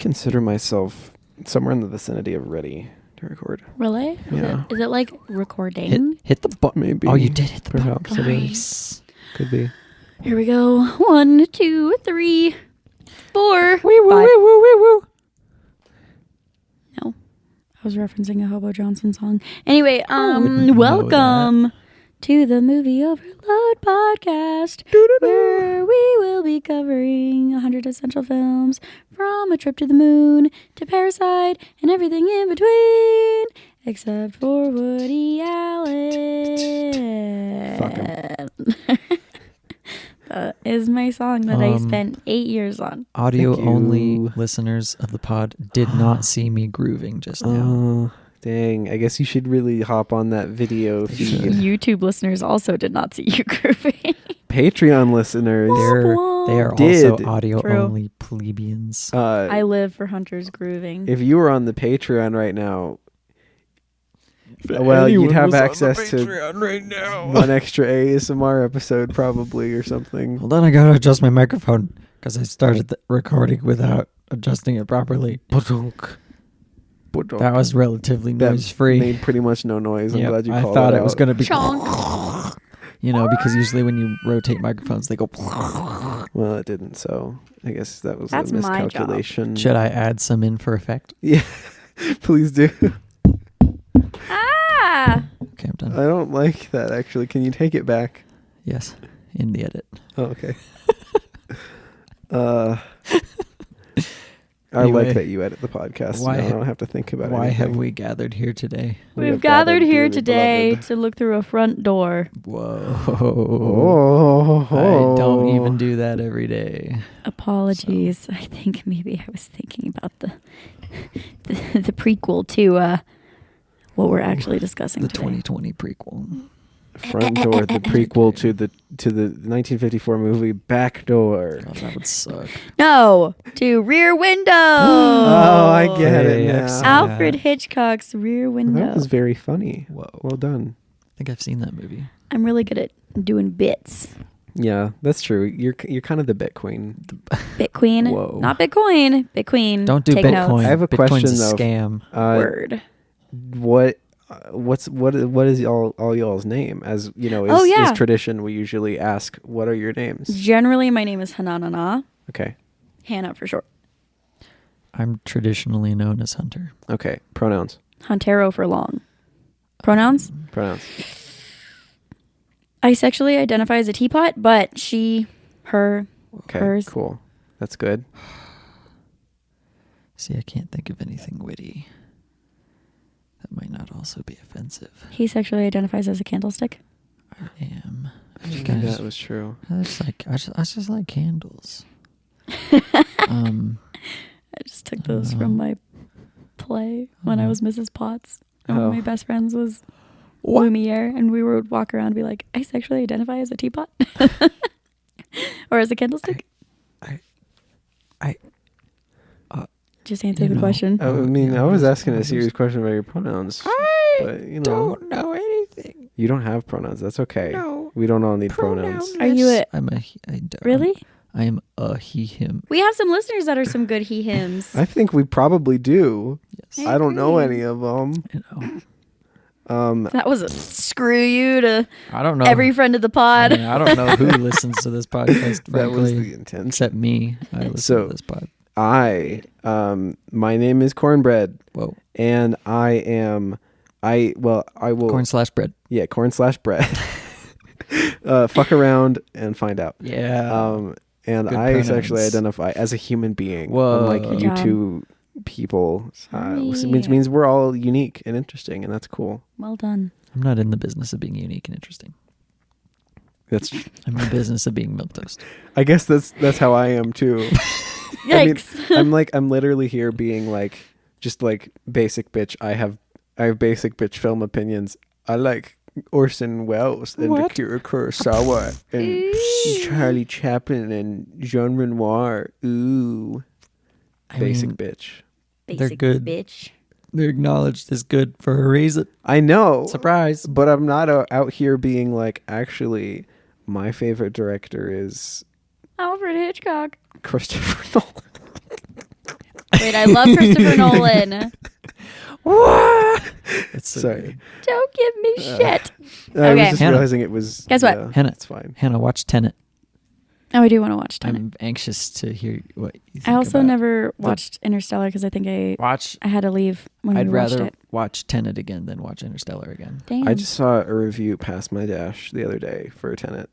consider myself somewhere in the vicinity of ready to record. Really? Yeah. Is it like recording? Hit the button. Maybe. Oh, you did hit the button. Perhaps it is. Could be. Here we go. 1, 2, 3, 4. Wee woo, Five. wee woo, wee woo. No. I was referencing a Hobo Johnson song. Anyway, wouldn't know welcome to the Movie Overload podcast, where we will be covering 100 essential films, from A Trip to the Moon to Parasite and everything in between, except for Woody Allen. Fuck him. That is my song that I spent 8 years on. Audio Thank you. only listeners of the pod did not see me grooving just now. Dang. I guess you should really hop on that video feed. YouTube listeners also did not see you grooving. Patreon listeners. They are Did. also audio True. only plebeians. I live for Hunter's grooving. If you were on the Patreon right now, well, you'd have access to right now. one extra ASMR episode probably or something. Hold on, I gotta adjust my microphone because I started the recording without adjusting it properly. That was relatively That noise free. made pretty much no noise. I'm glad you called thought it it was out. gonna be, Chonk. you know, because usually when you rotate microphones, they go. Well, it didn't, so I guess that was That's a my job. miscalculation. Should I add some in for effect? Yeah, please do. Ah! Okay, I'm done. I don't like that, actually. Can you take it back? Yes, in the edit. Oh, okay. I Anyway, like that you edit the podcast. why Now I ha- don't have to think about it. Why have we gathered here today? We've gathered here dearly today beloved. to look through a front door. Whoa. Oh, I don't even do that every day. Apologies. I think maybe I was thinking about the prequel to what we're actually discussing The today. 2020 prequel. Front Door, the prequel to the 1954 movie Back Door. God, that would suck. No, to Rear Window. Oh, I get it Hey, now. I've seen Alfred that. Hitchcock's Rear Window. That was very funny. Whoa. Well done. I think I've seen that movie. I'm really good at doing bits. Yeah, that's true. You're kind of the bit queen. Bitqueen. Whoa. Not Bitcoin. Bitqueen. Don't do Take Bitcoin. notes. I have a Bitcoin's question, a though. scam. Word. What is all y'all's name? As you know, is tradition. We usually ask, "What are your names?" Generally, my name is Hananana. Okay. Hannah for short. I'm traditionally known as Hunter. Okay. Pronouns. Huntero for long. Pronouns? Pronouns. I sexually identify as a teapot, but she, her, Okay. hers. Cool. That's good. See, I can't think of anything witty. That might not also be offensive. He sexually identifies as a candlestick. I am. I just, Yeah, that was true. I just like candles. I just took those from my play when I was Mrs. Potts. And one Oh. of my best friends was Lumiere, and we would walk around and be like, I sexually identify as a teapot. Or as a candlestick. I Just answer you the know, question. I mean, Yeah, I was I asking a was- serious question about your pronouns. But, you know, don't know anything. you don't have pronouns. That's okay. No. We don't all need pronouns. Are you a... I'm a he. I don't. Really? I am a he, him. We have some listeners that are some good he, hims. I think we probably do. Yes. I don't know agree. any of them. You know. That was a screw you to I don't know. every friend of the pod. I don't know who listens to this podcast, That was frankly, the intent. except me. I listen So- to this pod. My name is Cornbread, Whoa. and I will. Corn/bread. Yeah, corn/bread. Fuck around and find out. Yeah. And Good I sexually pronouns. identify as a human being. Whoa. Unlike Good you job. two people. Which Sweet. means we're all unique and interesting, and that's cool. Well done. I'm not in the business of being unique and interesting. That's. I'm in the business of being milquetoast. I guess that's how I am too. Yikes. I mean, I'm literally here being like, just like basic bitch. I have basic bitch film opinions. I like Orson Welles and Akira Kurosawa and Charlie Chaplin and Jean Renoir. Ooh, basic bitch. They're good. Bitch. They're acknowledged as good for a reason. I know. Surprise. But I'm not out here being like, actually, my favorite director is Alfred Hitchcock. Christopher Nolan. Wait, I love Christopher Nolan. It's so Sorry. good. Don't give me shit. I was Okay. just Hannah. realizing it was. Guess what? Yeah, Hannah. it's fine. Hannah, watch Tenet. Oh, I do want to watch Tenet. I'm anxious to hear what you think I also about never watched Interstellar because I think Watch. I had to leave when I'd we watched rather it. watch Tenet again than watch Interstellar again. Damn. I just saw a review past my dash the other day for Tenet,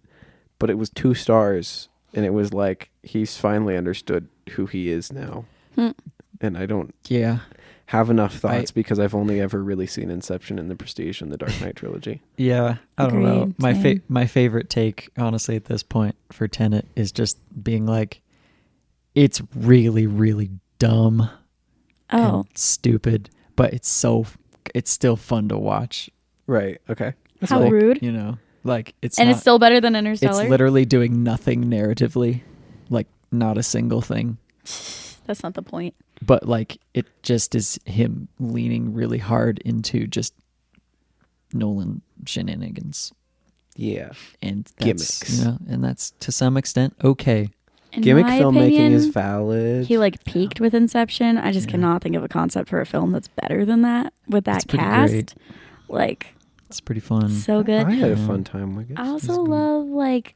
but it was 2 stars, and it was like he's finally understood who he is now, and I don't Yeah. have enough thoughts because I've only ever really seen Inception and The Prestige and the Dark Knight trilogy. Yeah, I don't know. Agreed, same. My favorite take, honestly, at this point for Tenet is just being like, it's really, really dumb Oh, and stupid, but it's still fun to watch. Right. Okay. That's how cool. rude. You know, like it's And not, it's still better than it's Interstellar. literally doing nothing narratively, like not a single thing. That's not the point. But like it just is him leaning really hard into just Nolan shenanigans, Yeah. and that's, Gimmicks. you know, and that's to some extent okay. In Gimmick my filmmaking opinion, is valid. he like peaked with Inception. I just Yeah. cannot think of a concept for a film that's better than that with that It's pretty cast. great. Like It's pretty fun. so good. I had a Yeah. fun time with it. I also It's good. love like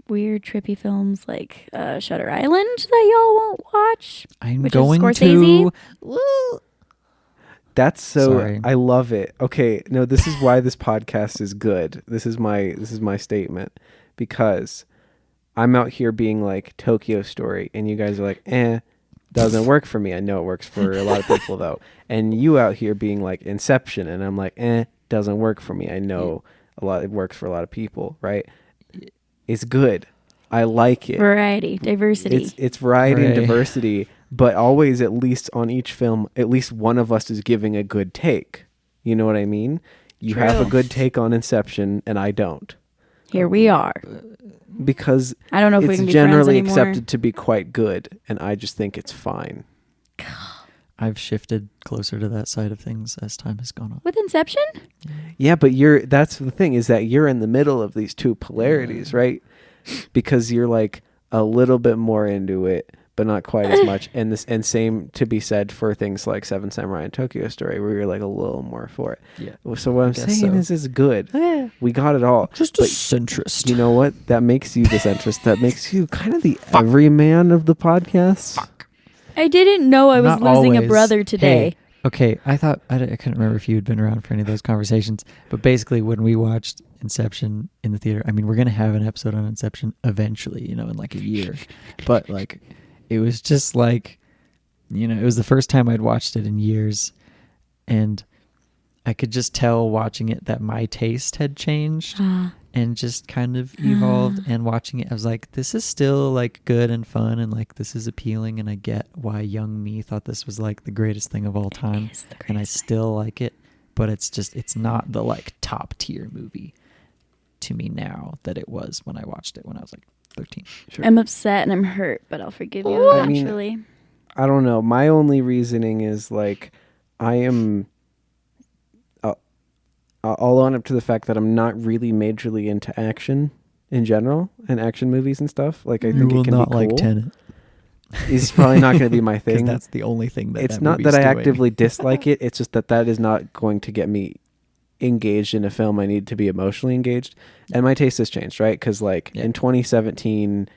weird trippy films like Shutter Island that y'all won't watch. I'm which is going Scorsese. to. That's so Sorry. I love it. Okay, no, this is why this podcast is good. This is my statement, because I'm out here being like Tokyo Story and you guys are like, doesn't work for me. I know it works for a lot of people though. And you out here being like Inception and I'm like, doesn't work for me. I know it works for a lot of people, right? It's good. I like it. Variety, diversity. It's variety and Hooray. diversity, but always, at least on each film, at least one of us is giving a good take. You know what I mean? You have a True. good take on Inception, and I don't, Here we are. because I don't know if we it's can be generally friends anymore. accepted to be quite good, and I just think it's fine. I've shifted closer to that side of things as time has gone on. With Inception? Yeah, but that's the thing, is that you're in the middle of these two polarities, right? Because you're like a little bit more into it, but not quite as much. And same to be said for things like Seven Samurai and Tokyo Story, where you're like a little more for it. Yeah. So what I'm guess saying so. is it's good. We got it all. Just a But centrist. you know what? That makes you the centrist. That makes you kind of the everyman of the podcast. I didn't know I was Not losing a always. brother today. Hey, okay, I thought I couldn't remember if you had been around for any of those conversations, but basically when we watched Inception in the theater, I mean, we're gonna have an episode on Inception eventually, you know, in like a year, but like it was just like, you know, it was the first time I'd watched it in years, and I could just tell watching it that my taste had changed and just kind of evolved. And watching it, I was like, this is still like good and fun, and like this is appealing, and I get why young me thought this was like the greatest thing of all time, is the and I greatest still like it, but it's not the like top tier movie to me now that it was when I watched it when I was like 13. Sure. I'm upset and I'm hurt, but I'll forgive you I mean, eventually. I don't know. My only reasoning is like I am. I'll own up to the fact that I'm not really majorly into action in general and action movies and stuff. Like I You think will it can not be like cool. Tenet It's probably not going to be my because thing. that's the only thing that It's that not movie's that I doing. actively dislike it. It's just that is not going to get me engaged in a film. I need to be emotionally engaged, and my taste has changed, right? Because like Yeah. in 2017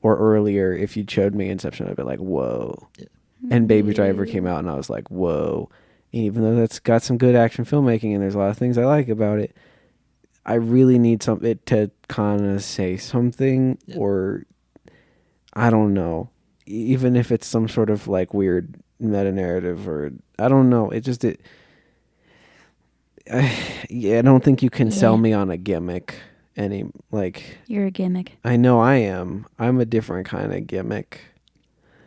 or earlier, if you showed me Inception, I'd be like, whoa. Yeah. And Baby Driver came out, and I was like, whoa. Even though that's got some good action filmmaking and there's a lot of things I like about it, I really need it to kind of say something, or I don't know, even if it's some sort of like weird meta narrative, or I don't know. I don't think you can sell Yeah. me on a gimmick like. You're a gimmick. I know I am. I'm a different kind of gimmick.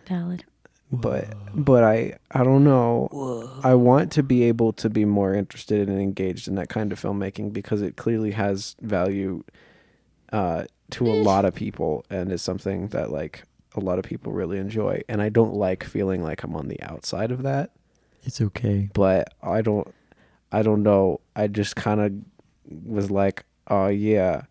Valid. But I don't know. I want to be able to be more interested and engaged in that kind of filmmaking because it clearly has value to a lot of people, and is something that like a lot of people really enjoy. And I don't like feeling like I'm on the outside of that. It's okay. But I don't know. I just kind of was like, oh yeah,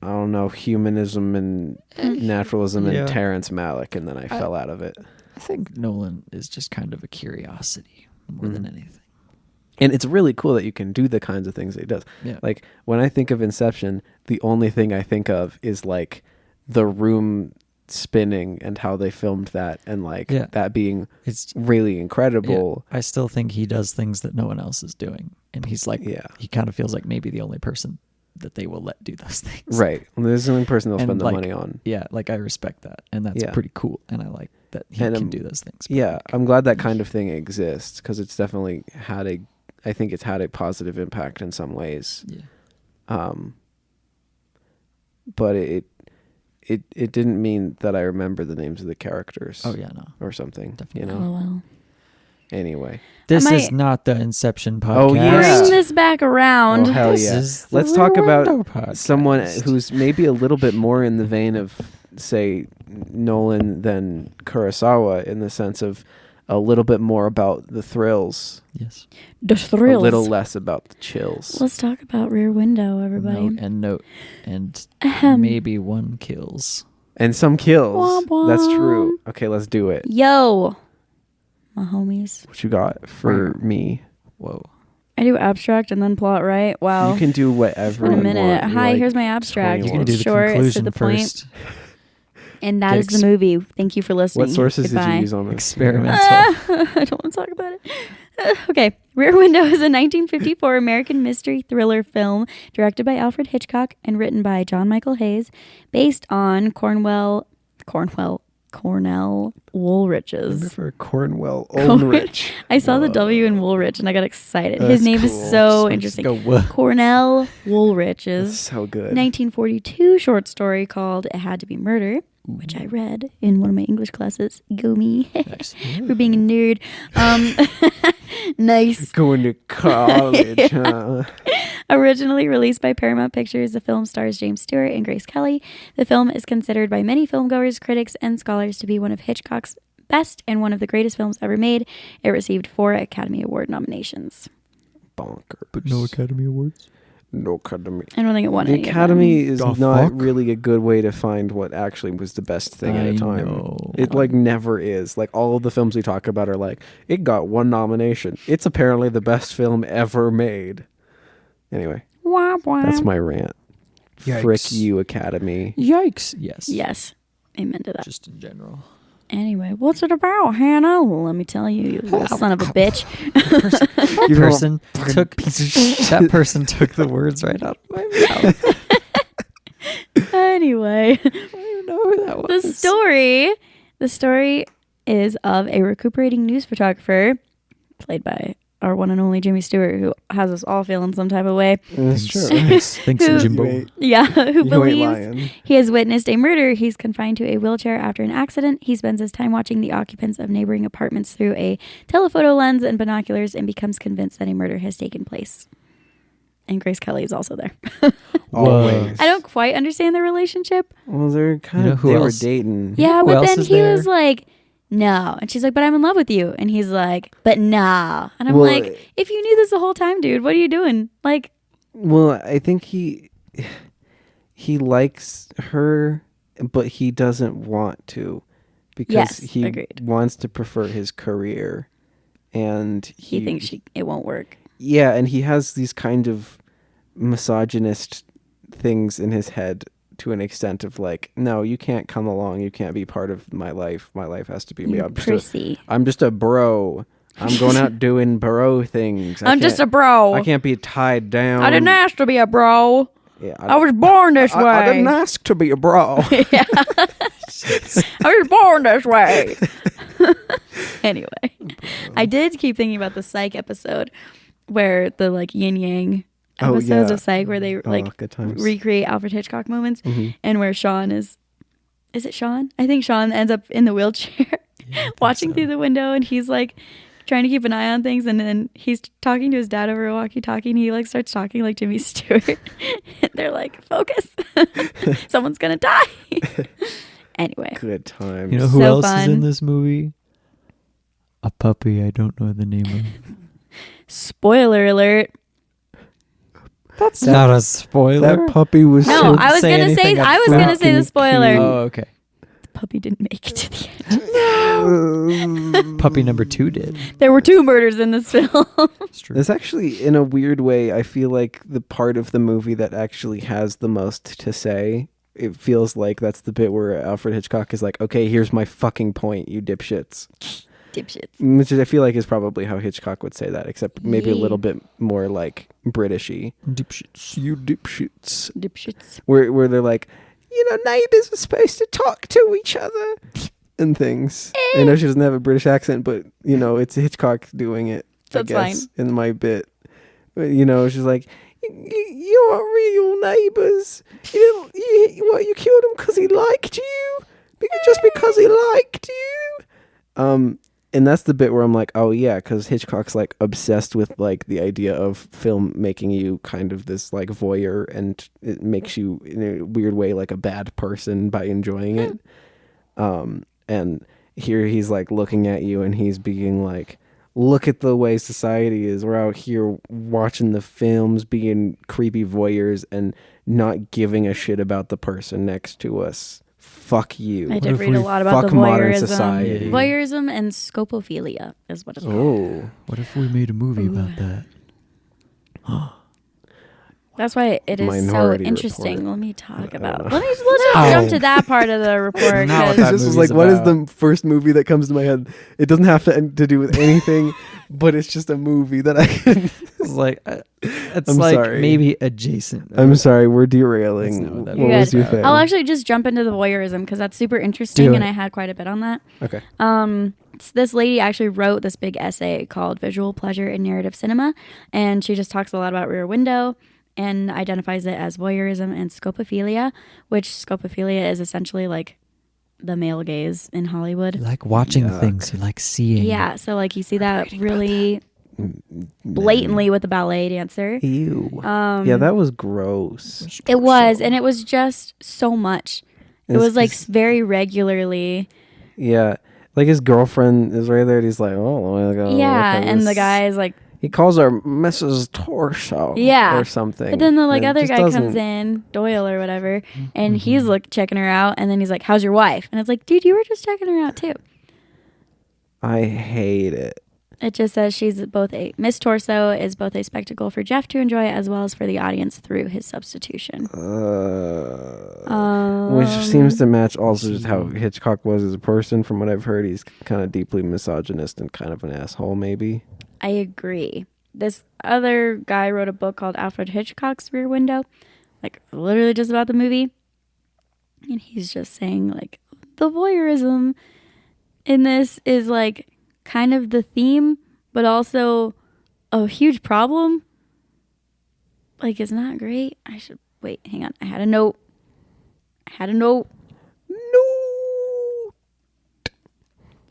I don't know, humanism and naturalism Yeah. and Terrence Malick, and then I fell out of it. I think Nolan is just kind of a curiosity more than anything. And it's really cool that you can do the kinds of things that he does. Yeah. Like when I think of Inception, the only thing I think of is like the room spinning and how they filmed that, and like that being it's really incredible. I still think he does things that no one else is doing, and he's like, he kind of feels like maybe the only person that they will let do those things. Right. Well, there's the only person they'll And spend the like, money on. Yeah, like I respect that, and that's pretty cool, and I like that he can do those things. Yeah, like, I'm glad that kind of thing exists, because it's definitely I think it's had a positive impact in some ways. Yeah. But it didn't mean that I remember the names of the characters. Oh yeah, no. Or something. Definitely. You know. LOL. Anyway. This is not the Inception podcast. Oh yeah. Bring this back around. Oh hell This yeah. is the Let's talk about podcast. someone who's maybe a little bit more in the vein of, say, Nolan than Kurosawa, in the sense of a little bit more about the thrills. Yes. The thrills. A little less about the chills. Let's talk about Rear Window, everybody. Note and Ahem. maybe one kills. And some kills. Womp womp. That's true. Okay, let's do it. Yo, my homies. What you got for me? Whoa. I do abstract and then plot, right? Wow. You can do whatever In a you minute. want. Hi, You're here's like my abstract. 21. You can do It's the short. It's to conclusion the point. first. And that is the movie. Thank you for listening. What sources Goodbye. did you use on this? Experimental. I don't want to talk about it. Okay. Rear Window is a 1954 American mystery thriller film directed by Alfred Hitchcock and written by John Michael Hayes, based on Cornell Woolrich's. Remember for Cornwell Ulrich. I saw the W in Woolrich and I got excited. His name is so interesting. Cornell Woolrich's So good. 1942 short story called It Had to Be Murder, which I read in one of my English classes. Go me. Nice. For being a nerd. Nice. Going to college, huh? Originally released by Paramount Pictures, the film stars James Stewart and Grace Kelly. The film is considered by many filmgoers, critics, and scholars to be one of Hitchcock's best and one of the greatest films ever made. It received 4 Academy Award nominations. Bonkers. But no Academy Awards. No Academy. I don't think it won The any of Academy them. is The not fuck? really a good way to find what actually was the best thing at I a time. know. It like never is. Like all of the films we talk about are like, it got 1 nomination. It's apparently the best film ever made. Anyway, Wah, wah. that's my rant. Yikes. Frick you, Academy. Yikes. Yes. Yes. Amen to that. Just in general. Anyway, what's it about, Hannah? Well, let me tell you, you little son of a bitch. That person took the words right out of my mouth. Anyway, I don't even know who that was. the story is of a recuperating news photographer, played by our one and only Jimmy Stewart, who has us all feeling some type of way. That's true. Thanks, Who- Jimbo. Yeah, who You ain't believes lying. he has witnessed a murder. He's confined to a wheelchair after an accident. He spends his time watching the occupants of neighboring apartments through a telephoto lens and binoculars and becomes convinced that a murder has taken place. And Grace Kelly is also there. Always. I don't quite understand the relationship. Well, they're kind You know of, who they were else? dating. Yeah, Who but else then is he there? was like, no. And she's like, but I'm in love with you. And he's like, but nah. And I'm Well, like, if you knew this the whole time, dude, what are you doing? Like, Well, I think he likes her, but he doesn't want to, because Yes, he agreed. wants to prefer his career, and he thinks it won't work. Yeah, and he has these kind of misogynist things in his head to an extent of like, no, you can't come along. You can't be part of my life. My life has to be me. You prissy. I'm just a bro. I'm going out doing bro things. I'm just a bro. I can't be tied down. I didn't ask to be a bro. Yeah, I was born this way. I didn't ask to be a bro. Yeah. I was born this way. Anyway, I did keep thinking about the Psych episode where the like yin yang episodes of Psych where they like good times. recreate Alfred Hitchcock moments, and where Sean is it Sean? I think Sean ends up in the wheelchair watching through the window, and he's like trying to keep an eye on things, and then he's talking to his dad over a walkie-talkie, and he like starts talking like Jimmy Stewart. And they're like, focus. Someone's gonna die. Anyway. Good times. You know who So else is fun. in this movie? A puppy I don't know the name of. Spoiler alert. That's not a spoiler. That puppy was No, I was gonna say the spoiler. Oh, okay. The puppy didn't make it to the end. Puppy number 2 did. There were 2 murders in this film. It's true. There's actually, in a weird way, I feel like the part of the movie that actually has the most to say, it feels like that's the bit where Alfred Hitchcock is like, okay, here's my fucking point, you dipshits. Dipshits. Which I feel like is probably how Hitchcock would say that, except maybe a little bit more like Britishy. Dipshits. You dipshits. Dipshits. Where they're like, neighbors are supposed to talk to each other and things. I know she doesn't have a British accent, but it's Hitchcock doing it. That's I guess, fine. in my bit. She's like, you aren't real neighbors. You killed him because he liked you? Just because he liked you? And that's the bit where I'm like, oh yeah, because Hitchcock's like obsessed with like the idea of film making you kind of this like voyeur, and it makes you in a weird way like a bad person by enjoying it. And here he's like looking at you and he's being like, look at the way society is. We're out here watching the films, being creepy voyeurs and not giving a shit about the person next to us. Fuck you. I did read a lot about fuck the modern voyeurism. society. Voyeurism and scopophilia is what it's called. Oh. What if we made a movie about that? That's why it is Minority so interesting. Report. Let me talk about. Let's jump to that part of the report. Now 'cause- that This is movie's like, what is about? the first movie that comes to my head? It doesn't have to do with anything, but it's just a movie that I can. It's like it's I'm like sorry. maybe adjacent. I'm sorry, we're derailing. That's not what that What You was guys- your thing? I'll actually just jump into the voyeurism because that's super interesting, Do and it. I had quite a bit on that. Okay. This lady actually wrote this big essay called "Visual Pleasure in Narrative Cinema," and she just talks a lot about Rear Window and identifies it as voyeurism and scopophilia, which scopophilia is essentially like the male gaze in Hollywood. You like watching Yuck. things. You like seeing. Yeah, so like you see that really blatantly with the ballet dancer. Ew. Yeah, that was gross. It was, and it was just so much. It It's- was like it's- very regularly. Yeah. Like his girlfriend is right there and he's like, oh, look Yeah, at and the this. guy is like, He calls her Mrs. Torso. Yeah. Or something. but then the like And it other just guy comes doesn't- in, Doyle or whatever, and he's like checking her out, and then he's like, "How's your wife?" And it's like, dude, you were just checking her out too. I hate it. It just says she's both a Miss Torso is both a spectacle for Jeff to enjoy as well as for the audience through his substitution. Which seems to match also just how Hitchcock was as a person. From what I've heard, he's kind of deeply misogynist and kind of an asshole, maybe. I agree. This other guy wrote a book called Alfred Hitchcock's Rear Window, like literally just about the movie. And he's just saying like the voyeurism in this is like kind of the theme, but also a huge problem. Like it's not great. I should wait, hang on. I had a note. No.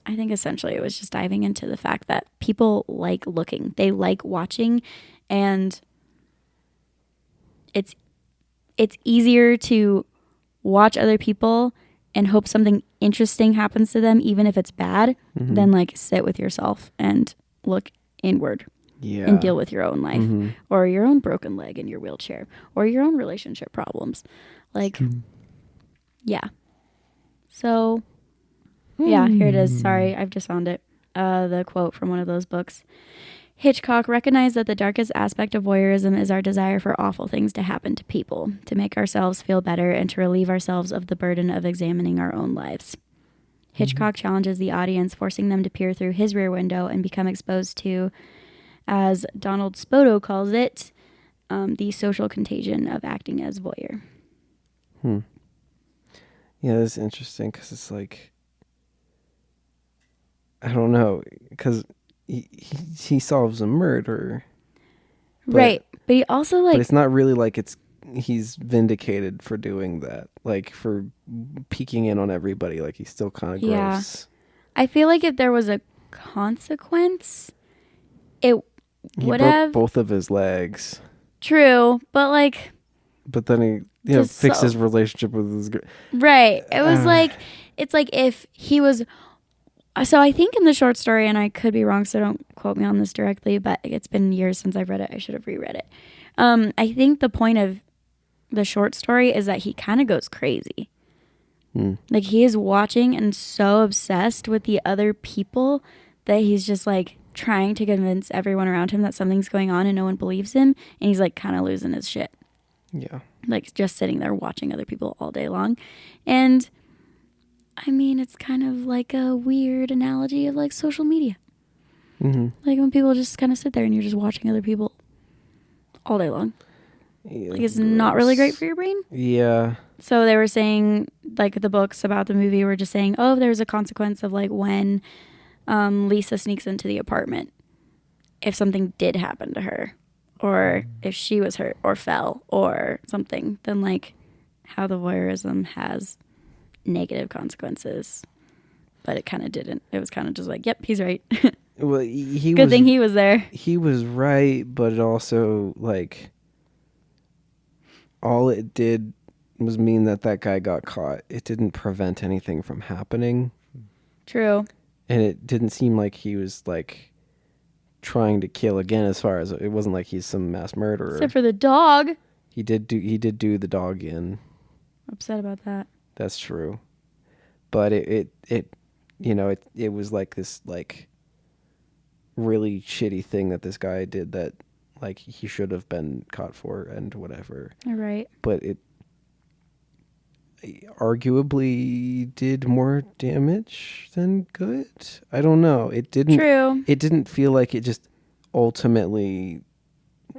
I think essentially it was just diving into the fact that people like looking, they like watching, and it's easier to watch other people and hope something interesting happens to them, even if it's bad, than like sit with yourself and look inward Yeah. and deal with your own life or your own broken leg in your wheelchair or your own relationship problems. Like, yeah. So, yeah, here it is. Sorry, I've just found it. The quote from one of those books. Hitchcock recognized that the darkest aspect of voyeurism is our desire for awful things to happen to people, to make ourselves feel better and to relieve ourselves of the burden of examining our own lives. Hitchcock challenges the audience, forcing them to peer through his rear window and become exposed to, as Donald Spoto calls it, the social contagion of acting as voyeur. Yeah, that's interesting because it's like, I don't know, because he solves a murder. Right. But he also But like, it's not really like he's vindicated for doing that, like for peeking in on everybody. Like he's still kind of Yeah. gross. I feel like if there was a consequence, it He would broke have. both of his legs, True. But like, but then he Just fixed so- his relationship with his girl. right. It was like, it's like if he was. So I think in the short story, and I could be wrong, so don't quote me on this directly, but it's been years since I've read it. I should have reread it. I think the point of the short story is that he kind of goes crazy. Like, he is watching and so obsessed with the other people that he's just, like, trying to convince everyone around him that something's going on and no one believes him. And he's, like, kind of losing his shit. Yeah. Like, just sitting there watching other people all day long. And, I mean, it's kind of like a weird analogy of, like, social media. Mm-hmm. Like, when people just kind of sit there and you're just watching other people all day long. Yeah, Like, it's not really great for your brain. Yeah. So they were saying, like, the books about the movie were just saying, oh, there's a consequence of, like, when Lisa sneaks into the apartment. If something did happen to her, or if she was hurt or fell or something, then, like, how the voyeurism has negative consequences. But it kind of didn't. It was kind of just like, yep, he's right. Well, Good thing he was there. He was right, but it also, like, all it did was mean that guy got caught. It didn't prevent anything from happening. True. And it didn't seem like he was, like, trying to kill again, as far as it wasn't like he's some mass murderer. Except for the dog. He did do the dog in. Upset about that. That's true. But it you know, it was like this, like, really shitty thing that this guy did that, like, he should have been caught for and whatever. All right. But it arguably did more damage than good. I don't know. It didn't. True. It didn't feel like it just ultimately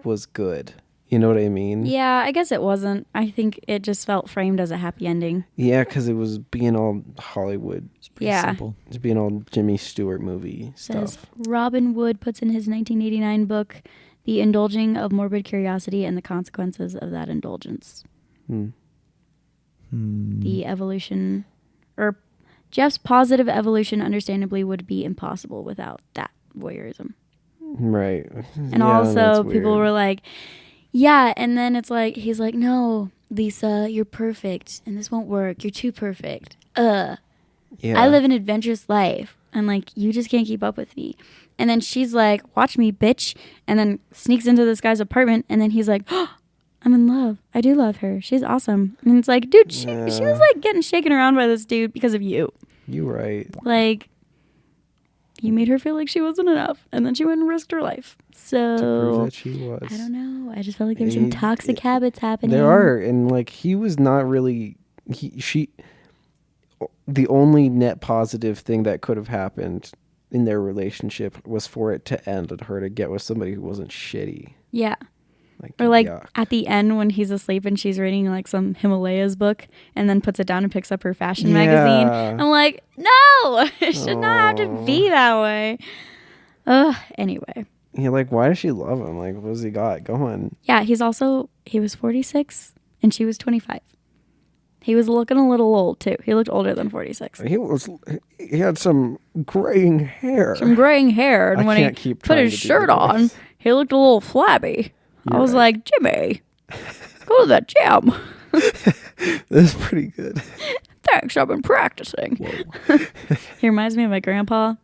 was good. You know what I mean? Yeah, I guess it wasn't. I think it just felt framed as a happy ending. Yeah, because it was being all Hollywood. It's pretty Yeah. simple. It's being all Jimmy Stewart movie Says stuff. Robin Wood puts in his 1989 book, The Indulging of Morbid Curiosity and the Consequences of That Indulgence. The evolution, or Jeff's positive evolution, understandably, would be impossible without that voyeurism. Right. And also, people were like, yeah, and then it's like, he's like, no, Lisa, you're perfect, and this won't work. You're too perfect. Yeah. I live an adventurous life, and, like, you just can't keep up with me. And then she's like, watch me, bitch, and then sneaks into this guy's apartment, and then he's like, oh, I'm in love. I do love her. She's awesome. And it's like, dude, she was, like, getting shaken around by this dude because of you. You right. Like, you made her feel like she wasn't enough, and then she went and risked her life. To prove So, that she was. I don't know. I just felt like there was some toxic habits happening. There are, and, like, he was not really. The only net positive thing that could have happened in their relationship was for it to end and her to get with somebody who wasn't shitty. Yeah. Like, Or, like, yuck. at the end when he's asleep and she's reading, like, some Himalayas book and then puts it down and picks up her fashion magazine. I'm like, no! It should not have to be that way. Anyway. You're like, why does she love him? Like, what has he got going? Yeah, he was 46 and she was 25. He was looking a little old, too. He looked older than 46. He had some graying hair. Some graying hair. And I when can't he keep put trying his to do shirt the on, voice. he looked a little flabby. I was like, Jimmy, go to that gym. That's pretty good. Thanks, I've been practicing. He reminds me of my grandpa.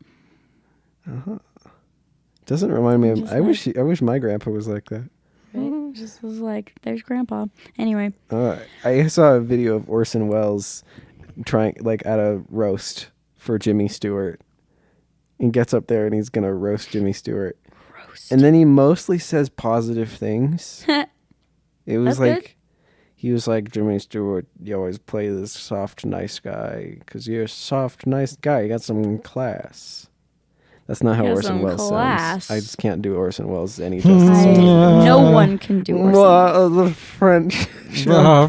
Doesn't remind me of. Just I wish my grandpa was like that. Right? Just was like, there's grandpa. Anyway. I saw a video of Orson Welles trying, like, at a roast for Jimmy Stewart. He gets up there and he's gonna roast Jimmy Stewart. And then he mostly says positive things. It was That's like, good. he was like, Jimmy Stewart, you always play this soft, nice guy because you're a soft, nice guy. You got some class. That's not how He has Orson some Welles class. sounds. I just can't do Orson Welles any justice. No one can do Orson. Well, the French.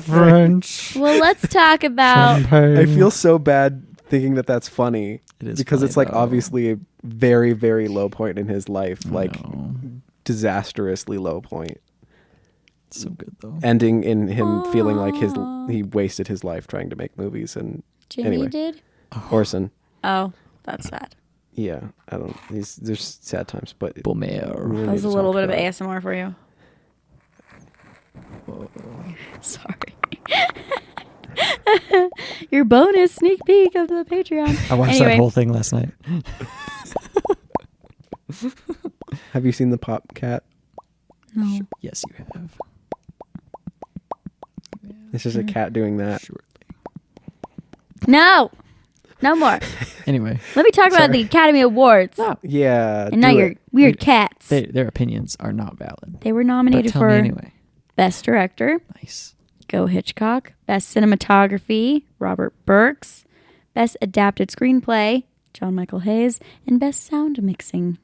French. Well, let's talk about. I feel so bad thinking that that's funny. It is because funny, it's like though. obviously a very, very low point in his life, like No. disastrously low point, It's so good though. ending in him feeling like he wasted his life trying to make movies. And Jimmy anyway. did? Orson, Oh, that's sad. yeah, I don't. There's sad times, but Bomer. we That need was to a little talk bit of about it. ASMR for you. Sorry. Your bonus sneak peek of the Patreon. I watched Anyway. that whole thing last night. Have you seen the Pop Cat? No. Yes, you have. It's just a cat doing that. Sure. No more. Anyway, Let me talk about the Academy Awards. Yeah. And now do your it. weird cats. their opinions are not valid. They were But nominated tell for me anyway. Best Director, Nice. Go Hitchcock. Best Cinematography, Robert Burks. Best Adapted Screenplay, John Michael Hayes. And Best Sound Mixing.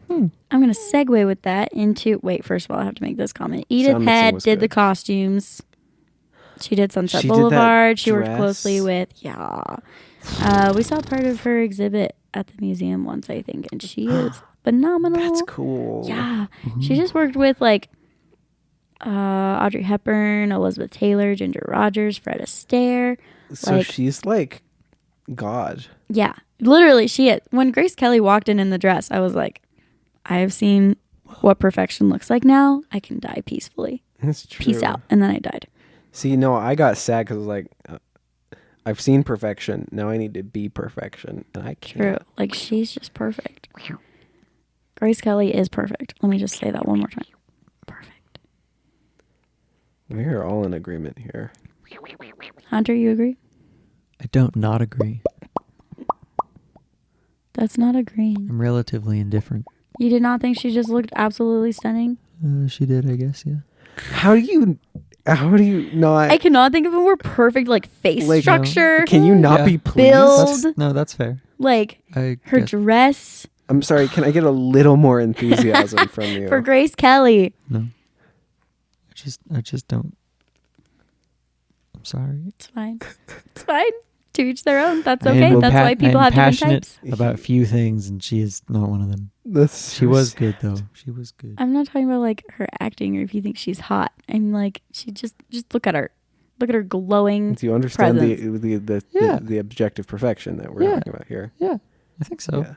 I'm going to segue with that into... Wait, first of all, I have to make this comment. Edith Sound mixing Head was did the good. costumes. She did Sunset She did that Boulevard. She worked dress. closely with... Yeah. We saw part of her exhibit at the museum once, I think. And she is phenomenal. That's cool. Yeah. She just worked with, like... Audrey Hepburn, Elizabeth Taylor, Ginger Rogers, Fred Astaire. So like, she's like God. Yeah, literally, she is. When Grace Kelly walked in the dress, I was like, I have seen what perfection looks like now. I can die peacefully. That's true. Peace out. And then I died. See, no, I got sad because like I've seen perfection. Now I need to be perfection, and I can't. True. Like, she's just perfect. Grace Kelly is perfect. Let me just say that one more time. Perfect. We are all in agreement here. Hunter, you agree? I don't not agree. That's not agreeing. I'm relatively indifferent. You did not think she just looked absolutely stunning? She did, I guess, yeah. How do you not? I cannot think of a more perfect, like, face Like, structure. Can you not Yeah. be pleased? Build. That's fair. Like, I her guess. dress I'm sorry. Can I get a little more enthusiasm from you? for Grace Kelly. No. I just don't. I'm sorry. It's fine. It's fine. To each their own. That's I okay. am That's why people I am have different passionate types. about few things, and she is not one of them. She was good, though. She was good. I'm not talking about like her acting or if you think she's hot. I'm like, she just look at her. Look at her glowing. Do you understand presence. the objective perfection that we're talking about here? Yeah, I think so. Yeah.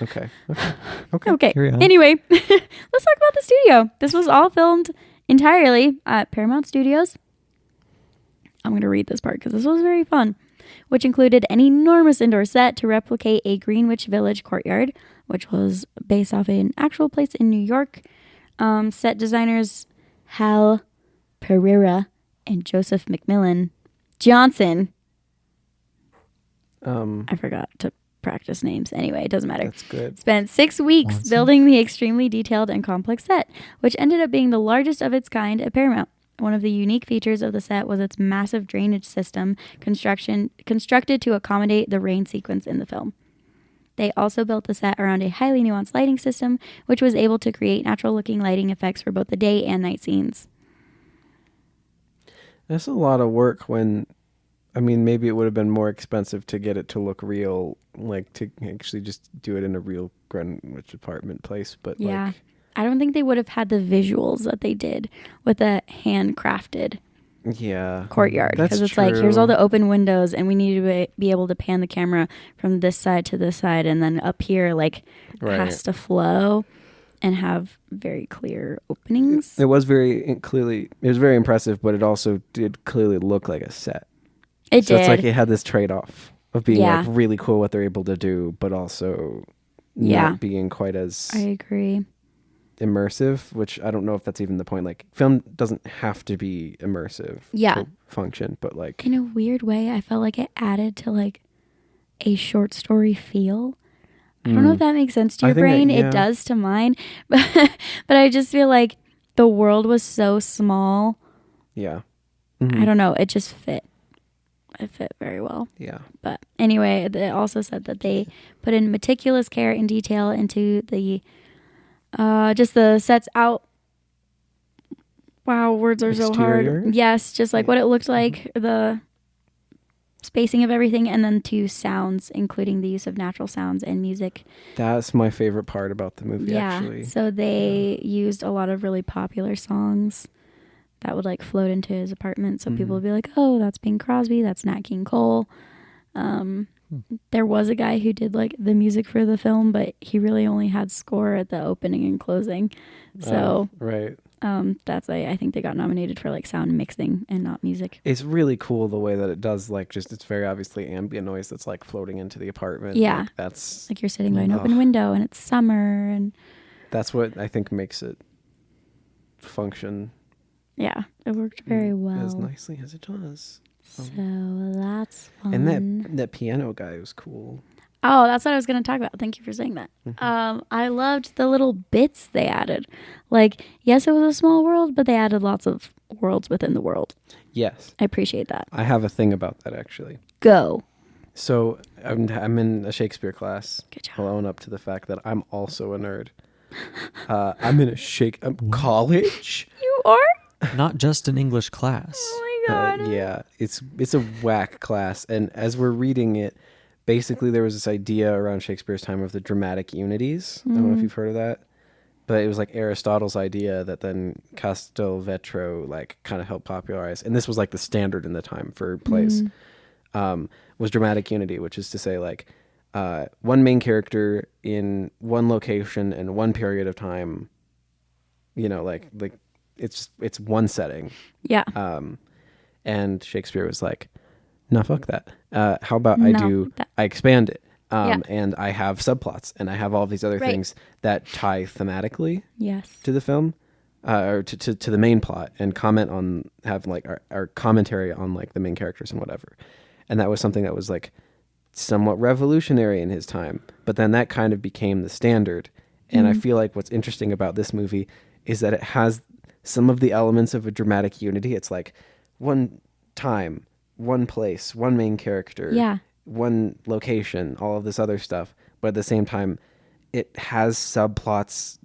Okay. Okay. Carry on. Anyway, let's talk about the studio. This was all filmed entirely at Paramount Studios. I'm going to read this part because this was very fun, which included an enormous indoor set to replicate a Greenwich Village courtyard, which was based off an actual place in New York. Set designers Hal Pereira and Joseph McMillan Johnson. I forgot to practice names. Anyway, it doesn't matter. That's good. Spent 6 weeks building the extremely detailed and complex set, which ended up being the largest of its kind at Paramount. One of the unique features of the set was its massive drainage system constructed to accommodate the rain sequence in the film. They also built the set around a highly nuanced lighting system, which was able to create natural-looking lighting effects for both the day and night scenes. That's a lot of work when, I mean, maybe it would have been more expensive to get it to look real, like to actually just do it in a real Greenwich apartment place. But Yeah. like, I don't think they would have had the visuals that they did with a handcrafted yeah, courtyard. Because it's like, here's all the open windows and we need to be able to pan the camera from this side to this side. And then up here, like, has to flow and have very clear openings. It was very impressive, but it also did clearly look like a set. It So did. it's like it had this trade-off of being Yeah. like really cool what they're able to do, but also not being quite as I agree. immersive, which I don't know if that's even the point. Like, film doesn't have to be immersive to function, but like In a weird way, I felt like it added to like a short story feel. I don't know if that makes sense to your brain. It does to mine. But I just feel like the world was so small. Yeah. I don't know. It just fit. It fit very well. Yeah. But anyway, they also said that they put in meticulous care and detail into the just the sets out. Wow, words are Exterior? so hard. Yes, just like what it looked like, the spacing of everything, and then to sounds, including the use of natural sounds and music. That's my favorite part about the movie, actually. So they used a lot of really popular songs that would like float into his apartment. So people would be like, oh, that's Bing Crosby, that's Nat King Cole. There was a guy who did like the music for the film, but he really only had score at the opening and closing. So right. that's why I think they got nominated for like sound mixing and not music. It's really cool the way that it does, like, just it's very obviously ambient noise that's like floating into the apartment. Yeah. Like, that's Like you're sitting by an open window and it's summer and that's what I think makes it function yeah, it worked very well. as nicely as it does. So that's fun. And that piano guy was cool. Oh, that's what I was going to talk about. Thank you for saying that. I loved the little bits they added. Like, yes, it was a small world, but they added lots of worlds within the world. Yes. I appreciate that. I have a thing about that, actually. Go. So I'm in a Shakespeare class. Good job. I'll own up to the fact that I'm also a nerd. I'm in a college. You are? Not just an English class. Oh my God. Yeah, it's a whack class. And as we're reading it, basically there was this idea around Shakespeare's time of the dramatic unities. I don't know if you've heard of that. But it was like Aristotle's idea that then Castelvetro like kind of helped popularize. And this was like the standard in the time for plays. Was dramatic unity, which is to say like one main character in one location and one period of time, you know, like it's one setting. Yeah. And Shakespeare was like, no, fuck that. How about No, I expand it. Yeah. And I have subplots and I have all these other things that tie thematically Yes. to the film, or to the main plot, and comment on, have like our commentary on like the main characters and whatever. And that was something that was like somewhat revolutionary in his time, but then that kind of became the standard. And I feel like what's interesting about this movie is that it has some of the elements of a dramatic unity. It's like one time, one place, one main character, one location, all of this other stuff. But at the same time, it has subplots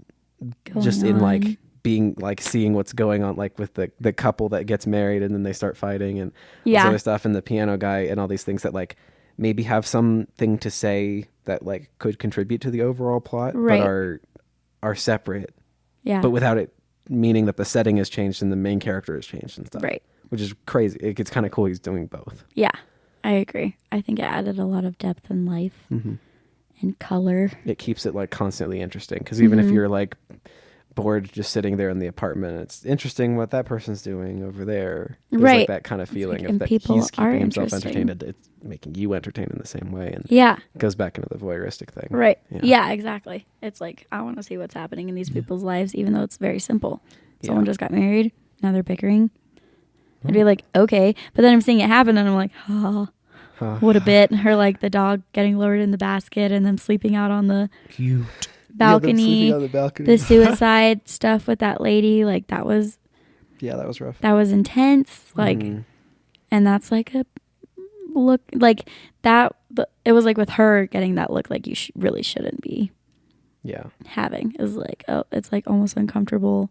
just in like being like seeing what's going on, like with the couple that gets married and then they start fighting and all this other stuff, and the piano guy and all these things that like maybe have something to say that like could contribute to the overall plot, but are separate. Yeah. But without it meaning that the setting has changed and the main character has changed and stuff. Right. Which is crazy. It's kind of cool he's doing both. Yeah. I agree. I think it added a lot of depth and life and color. It keeps it like constantly interesting, because even if you're like bored just sitting there in the apartment, it's interesting what that person's doing over there. There's like that kind of feeling like, of and that people he's keeping are himself interesting. entertained. It's making you entertained in the same way, and Yeah. it goes back into the voyeuristic thing. Right. Yeah, exactly. It's like, I want to see what's happening in these people's lives, even though it's very simple. Someone just got married, now they're bickering. I'd be like, okay. But then I'm seeing it happen and I'm like, what a bit. Or like the dog getting lowered in the basket and then sleeping out on the balcony. Yeah, on the balcony. The suicide stuff with that lady, like that was rough. That was intense. Like, and that's like a look like that. It was like with her getting that look like you really shouldn't be having. It was like, oh, it's like almost uncomfortable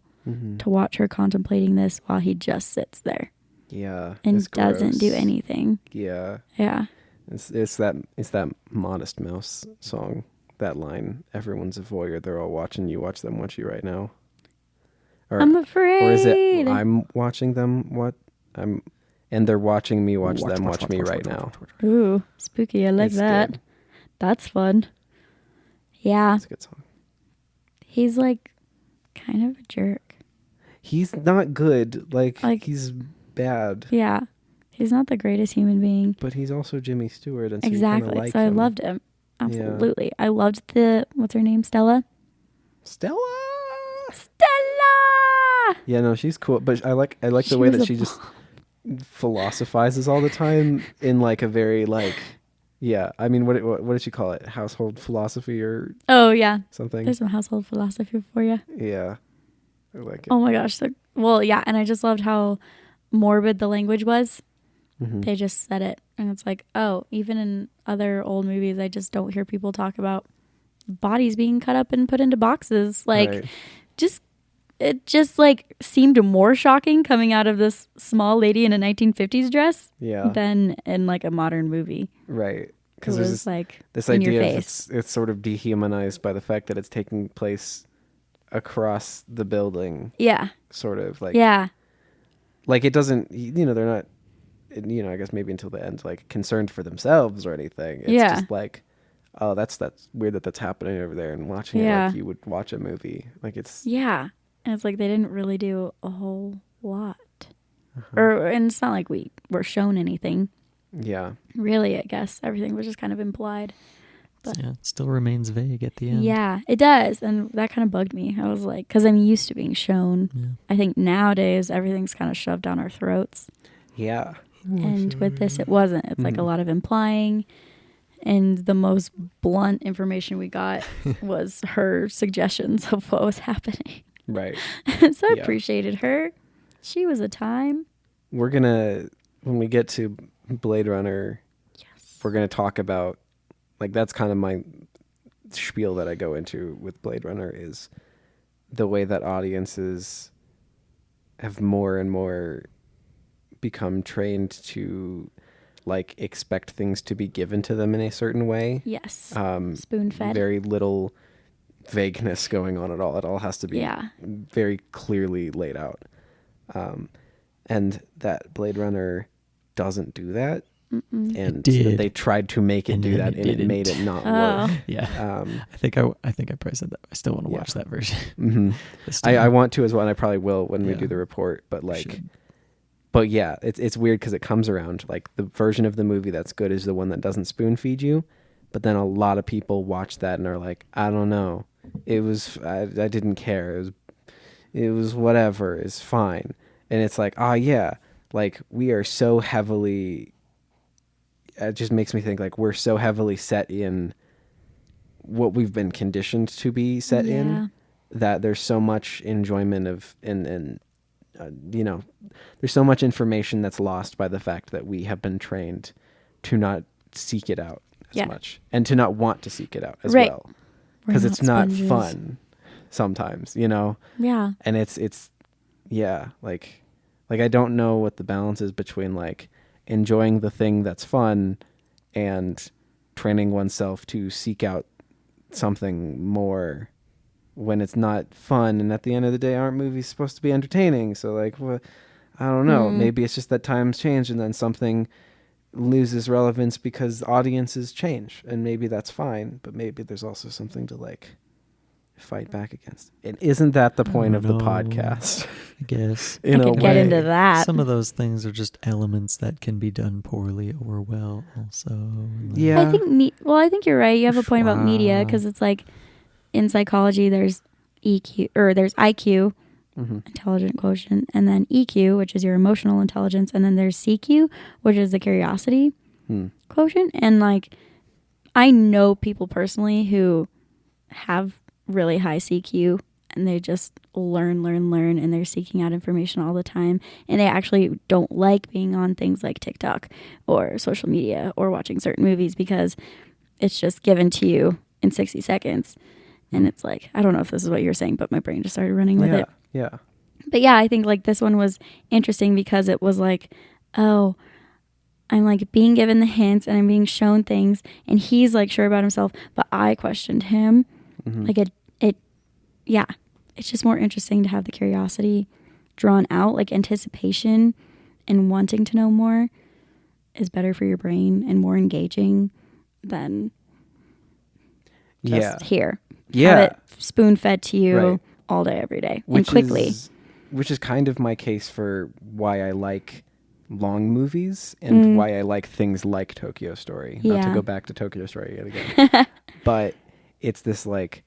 to watch her contemplating this while he just sits there. Yeah. And doesn't do anything. Yeah. Yeah. It's that Modest Mouse song. That line, everyone's a voyeur, they're all watching you, watch them watch you right now. Or, I'm afraid. Or is it I'm watching them and they're watching me watch them watch me right now. Ooh, spooky. I like It's that. good. That's fun. Yeah. It's a good song. He's like kind of a jerk. He's not good. Like he's bad. Yeah. He's not the greatest human being. But he's also Jimmy Stewart, and so exactly. you like so him. I loved him. Absolutely. Yeah. I loved what's her name? Stella? Yeah, no, she's cool. But I like the way that she just philosophizes all the time in like a very like, I mean, what did she call it? Household philosophy or something? There's some household philosophy for you. Yeah. I like it. Oh my gosh. And I just loved how morbid the language was. They just said it, and it's like, oh, even in other old movies, I just don't hear people talk about bodies being cut up and put into boxes. Like, it just like seemed more shocking coming out of this small lady in a 1950s dress than in like a modern movie. Right. Because there's this idea of it's sort of dehumanized by the fact that it's taking place across the building. Yeah. Sort of like. Yeah. Like it doesn't, they're not, I guess maybe until the end, like concerned for themselves or anything. It's just like, oh, that's weird that's happening over there, and watching it like you would watch a movie. Like it's. Yeah. And it's like they didn't really do a whole lot. And it's not like we were shown anything. Yeah. Really, I guess. Everything was just kind of implied. But it still remains vague at the end. Yeah, it does. And that kind of bugged me. I was like, because I'm used to being shown. Yeah. I think nowadays everything's kind of shoved down our throats. Yeah. And with this, it wasn't. It's like a lot of implying. And the most blunt information we got was her suggestions of what was happening. Right. So I appreciated her. She was a time. We're going to, when we get to Blade Runner, we're going to talk about, like, that's kind of my spiel that I go into with Blade Runner, is the way that audiences have more and more become trained to, like, expect things to be given to them in a certain way. Yes. Spoon-fed. Very little vagueness going on at all. It all has to be very clearly laid out. And that Blade Runner doesn't do that. And they tried to make it do that, and it made it not work. Yeah. I think I probably said that. I still want to watch that version. I want to as well, and I probably will when we do the report. But like, but yeah, it's weird because it comes around. Like, the version of the movie that's good is the one that doesn't spoon feed you. But then a lot of people watch that and are like, I don't know. It was I didn't care. It was whatever. It's fine. And it's like, like, we are so heavily. It just makes me think, like, we're so heavily set in what we've been conditioned to be set in, that there's so much enjoyment of, and there's so much information that's lost by the fact that we have been trained to not seek it out as much, and to not want to seek it out as well, because it's not fun sometimes, Yeah. And it's like I don't know what the balance is between, like, enjoying the thing that's fun and training oneself to seek out something more when it's not fun. And at the end of the day, aren't movies supposed to be entertaining? So, like, I don't know. Maybe it's just that times change, and then something loses relevance because audiences change, and maybe that's fine, but maybe there's also something to, like, fight back against. And isn't that the point of the podcast? I guess. I could get into that. Some of those things are just elements that can be done poorly or well also. Yeah. I think you're right. You have a point about media, because it's like, in psychology, there's EQ, or there's IQ, intelligent quotient, and then EQ, which is your emotional intelligence, and then there's CQ, which is the curiosity quotient. And, like, I know people personally who have really high CQ, and they just learn, and they're seeking out information all the time, and they actually don't like being on things like TikTok or social media or watching certain movies, because it's just given to you in 60 seconds. And it's like, I don't know if this is what you're saying, but my brain just started running with it. Yeah. But yeah, I think, like, this one was interesting because it was like, oh, I'm, like, being given the hints and I'm being shown things, and he's, like, sure about himself, but I questioned him. Like, it's just more interesting to have the curiosity drawn out, like, anticipation and wanting to know more is better for your brain and more engaging than just here. Have it spoon fed to you all day, every day, and quickly. Which is kind of my case for why I like long movies and why I like things like Tokyo Story. Not to go back to Tokyo Story yet again. But it's this, like,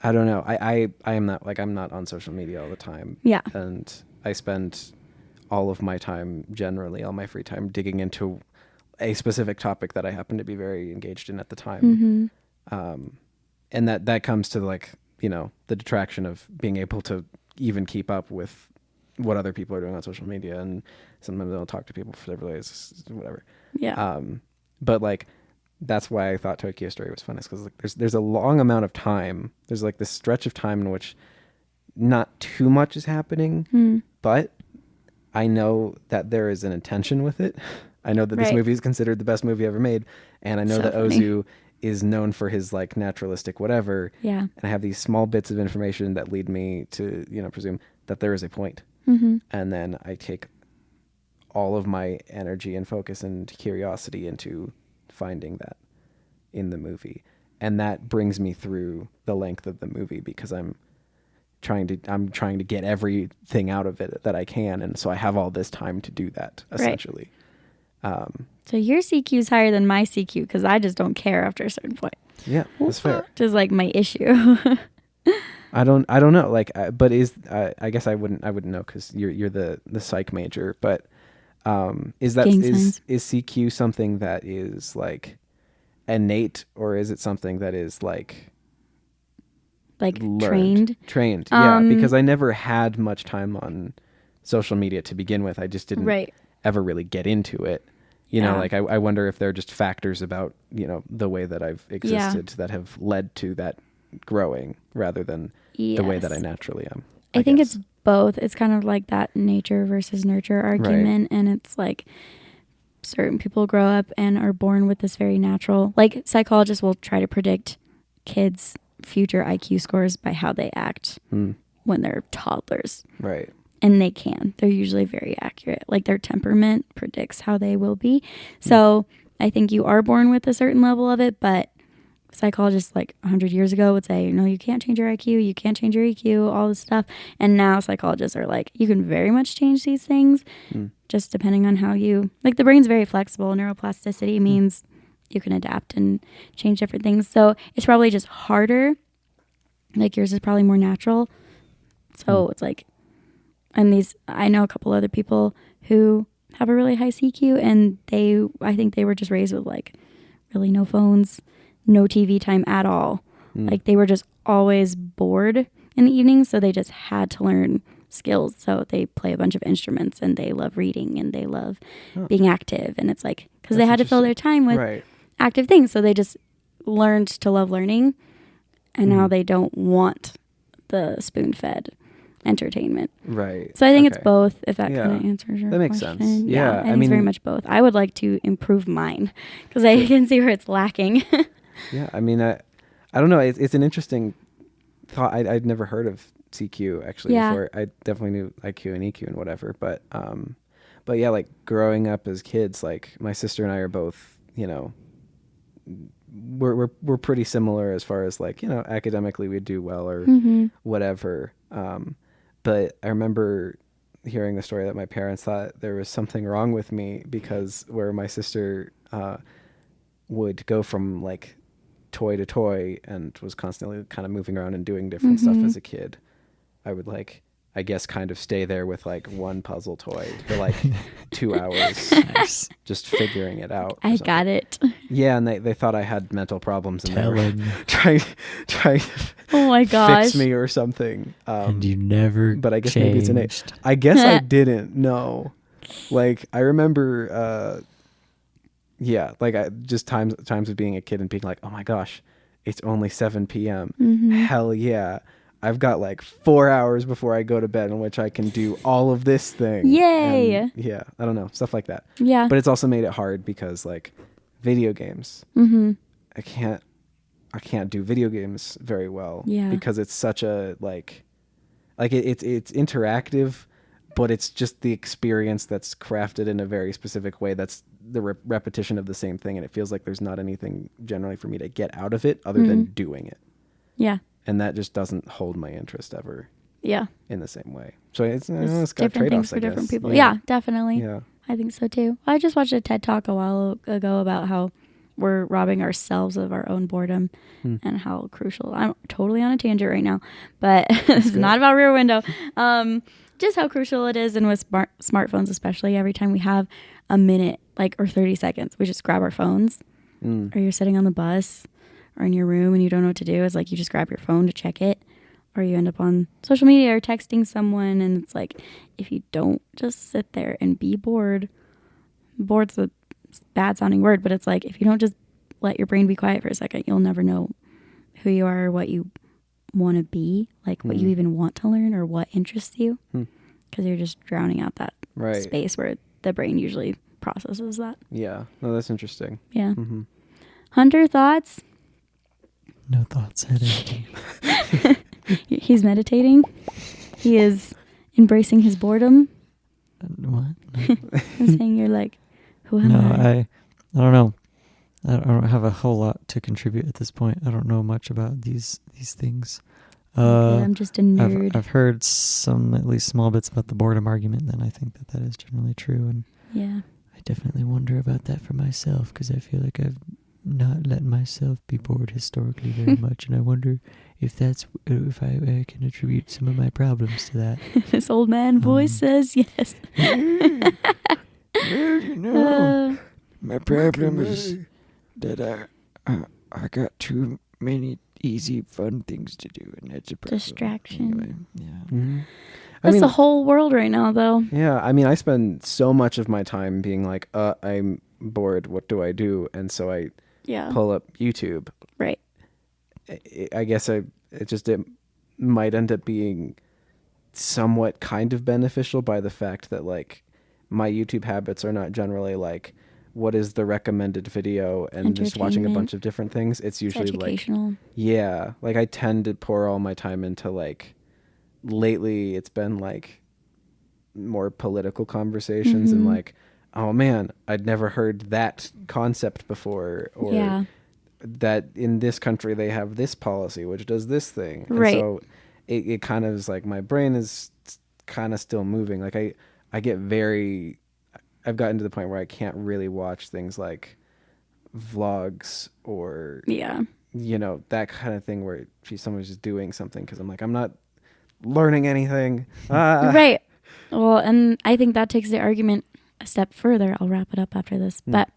I don't know. I am not, like, I'm not on social media all the time. Yeah. And I spend all of my time, generally all my free time, digging into a specific topic that I happen to be very engaged in at the time. And that comes to, like, the detraction of being able to even keep up with what other people are doing on social media. And sometimes I don't talk to people for several days, whatever. Yeah. But, like, that's why I thought Tokyo Story was fun, is because, like, there's a long amount of time. There's, like, this stretch of time in which not too much is happening, but I know that there is an intention with it. I know that this movie is considered the best movie ever made, and I know that Ozu is known for his, like, naturalistic whatever. Yeah. And I have these small bits of information that lead me to, presume that there is a point. And then I take all of my energy and focus and curiosity into finding that in the movie. And that brings me through the length of the movie, because I'm trying to get everything out of it that I can. And so I have all this time to do that, essentially. So your CQ is higher than my CQ, because I just don't care after a certain point. Yeah, that's fair. Which is, like, my issue. I don't know. Like, but I guess I wouldn't know, because you're the psych major. But Is CQ something that is like innate, or is it something that is like learned? Trained, yeah. Because I never had much time on social media to begin with. I just didn't ever really get into it. You know, like I wonder if there are just factors about, you know, the way that I've existed that have led to that growing rather than the way that I naturally am. I think it's both. It's kind of like that nature versus nurture argument. And it's like certain people grow up and are born with this very natural, like psychologists will try to predict kids' future IQ scores by how they act when they're toddlers. Right. And they can. They're usually very accurate. Like their temperament predicts how they will be. So I think you are born with a certain level of it, but psychologists like 100 years ago would say, no, you can't change your IQ, you can't change your EQ, all this stuff. And now psychologists are like, you can very much change these things just depending on how you, like the brain's very flexible. Neuroplasticity means you can adapt and change different things. So it's probably just harder. Like yours is probably more natural. So it's like, and I know a couple other people who have a really high CQ and I think they were just raised with like really no phones, no TV time at all. Like they were just always bored in the evenings, so they just had to learn skills. So they play a bunch of instruments and they love reading and they love being active. And it's like, because they had to fill their time with active things. So they just learned to love learning, and now they don't want the spoon-fed entertainment. Right. So I think it's both, if that kind of answers your question. That makes sense. Yeah. I think it's very much both. I would like to improve mine because I can see where it's lacking. Yeah. I mean, I don't know. It's an interesting thought. I'd never heard of CQ actually before. I definitely knew IQ and EQ and whatever, but yeah, like growing up as kids, like my sister and I are both, you know, we're pretty similar as far as like, you know, academically we do well or whatever. But I remember hearing the story that my parents thought there was something wrong with me because where my sister would go from like toy to toy and was constantly kind of moving around and doing different stuff as a kid, I would like, I guess, kind of stay there with like one puzzle toy for like 2 hours, just figuring it out. I got it. Yeah, and they thought I had mental problems and they were trying to oh my gosh, fix me or something. And you never. But I guess changed. maybe it's innate. I guess I didn't. No, like I remember. Yeah, like just times of being a kid and being like, oh my gosh, it's only 7 p.m. Hell yeah. I've got like 4 hours before I go to bed in which I can do all of this thing. Yay! And yeah, I don't know, stuff like that. Yeah. But it's also made it hard because like video games, I can't do video games very well because it's such a like it's interactive, but it's just the experience that's crafted in a very specific way. That's the repetition of the same thing, and it feels like there's not anything generally for me to get out of it other than doing it. Yeah. And that just doesn't hold my interest ever. Yeah. In the same way. So it's got different things for different people. Yeah, definitely. Yeah. I think so too. I just watched a TED Talk a while ago about how we're robbing ourselves of our own boredom and how crucial. I'm totally on a tangent right now, but it's not about Rear Window. Just how crucial it is, and with smartphones especially, every time we have a minute, like, or 30 seconds, we just grab our phones, or you're sitting on the bus or in your room and you don't know what to do. It's like you just grab your phone to check it, or you end up on social media or texting someone, and it's like, if you don't just sit there and be bored's a bad sounding word, but it's like, if you don't just let your brain be quiet for a second, you'll never know who you are or what you want to be, like what you even want to learn or what interests you, because you're just drowning out that space where the brain usually processes that. Yeah. No, that's interesting. Yeah. Hunter, thoughts? No thoughts, head empty. He's meditating. He is embracing his boredom. What? No. I'm saying you're like, who am I don't know. I don't have a whole lot to contribute at this point. I don't know much about these things. I'm just a nerd. I've heard some, at least small bits about the boredom argument, and I think that is generally true. And I definitely wonder about that for myself, because I feel like I've not let myself be bored historically very much, and I wonder if I can attribute some of my problems to that. This old man voice says yes. Well, you know, my problem is that I got too many easy, fun things to do, and that's a problem. Distraction. Anyway, yeah. Mm-hmm. That's the whole world right now, though. Yeah, I mean, I spend so much of my time being like, I'm bored. What do I do? And so I pull up YouTube. Right. I guess it might end up being somewhat kind of beneficial by the fact that like my YouTube habits are not generally like, what is the recommended video and just watching a bunch of different things. It's usually educational. Like I tend to pour all my time into like, lately it's been like more political conversations and like, oh man, I'd never heard that concept before, or that in this country they have this policy which does this thing. And so it kind of is like my brain is kind of still moving. Like I've gotten to the point where I can't really watch things like vlogs or you know, that kind of thing where someone's just doing something, because I'm like, I'm not learning anything. Right. Well, and I think that takes the argument a step further. I'll wrap it up after this. But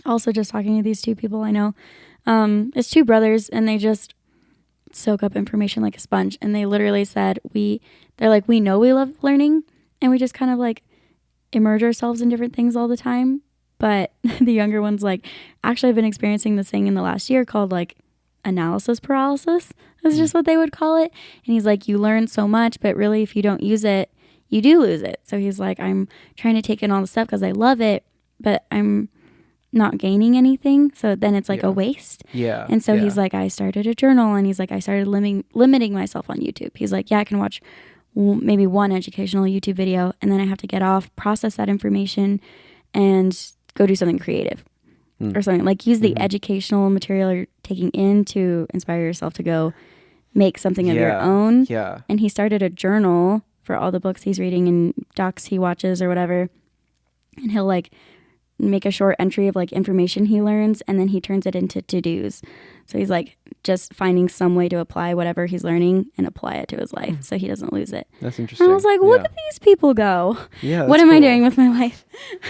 also just talking to these two people I know, it's two brothers, and they just soak up information like a sponge. And they literally said, they're like, we know we love learning, and we just kind of like immerse ourselves in different things all the time. But the younger one's like, actually I've been experiencing this thing in the last year called like analysis paralysis. That's just what they would call it. And he's like, you learn so much, but really if you don't use it, you do lose it. So he's like, I'm trying to take in all the stuff because I love it, but I'm not gaining anything. So then it's like a waste. Yeah. And so he's like, I started a journal, and he's like, I started limiting myself on YouTube. He's like, I can watch maybe one educational YouTube video, and then I have to get off, process that information, and go do something creative. Or something like use the educational material you're taking in to inspire yourself to go make something of your own. Yeah. And he started a journal for all the books he's reading and docs he watches or whatever. And he'll like make a short entry of like information he learns, and then he turns it into to-dos. So he's like just finding some way to apply whatever he's learning and apply it to his life so he doesn't lose it. That's interesting. And I was like, look at these people go. Yeah. What am I doing with my life?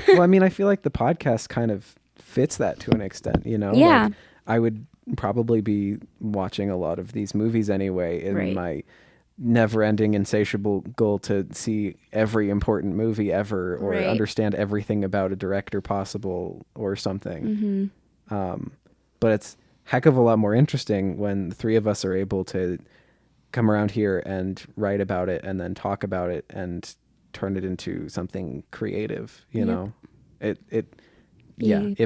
Well, I mean, I feel like the podcast kind of fits that to an extent, you know? Yeah. Like, I would probably be watching a lot of these movies anyway in my never-ending insatiable goal to see every important movie ever, or understand everything about a director possible or something. But it's heck of a lot more interesting when the three of us are able to come around here and write about it and then talk about it and turn it into something creative, you know? It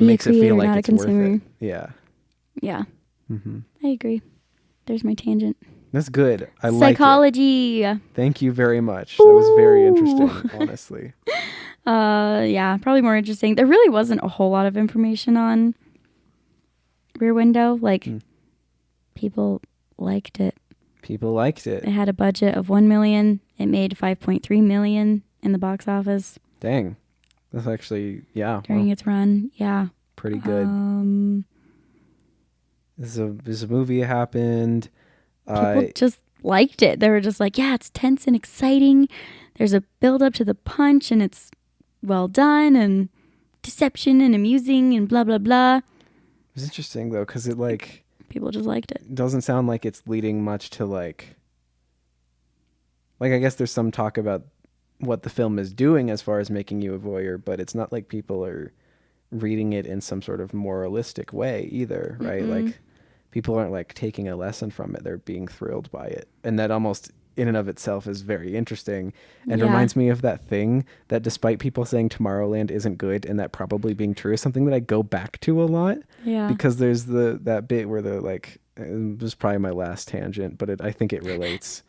makes it feel like it's worth it. Yeah. Yeah. I agree. There's my tangent. That's good. I like it. Psychology. Thank you very much. That was very interesting, honestly. Yeah, probably more interesting. There really wasn't a whole lot of information on Rear Window. Like, people liked it. People liked it. It had a budget of $1 million. It made $5.3 million in the box office. Dang. That's actually, during its run. Yeah. Pretty good. This is a movie happened. People just liked it. They were just like, yeah, it's tense and exciting. There's a build up to the punch, and it's well done, and deception and amusing and blah, blah, blah. It's interesting, though, because it, like... People just liked it. Doesn't sound like it's leading much to, like... Like, I guess there's some talk about what the film is doing as far as making you a voyeur, but it's not like people are reading it in some sort of moralistic way either, right? Like, people aren't like taking a lesson from it. They're being thrilled by it. And that almost in and of itself is very interesting, and reminds me of that thing that, despite people saying Tomorrowland isn't good, and that probably being true, is something that I go back to a lot. Yeah. Because there's that bit where the like, it was probably my last tangent, but I think it relates.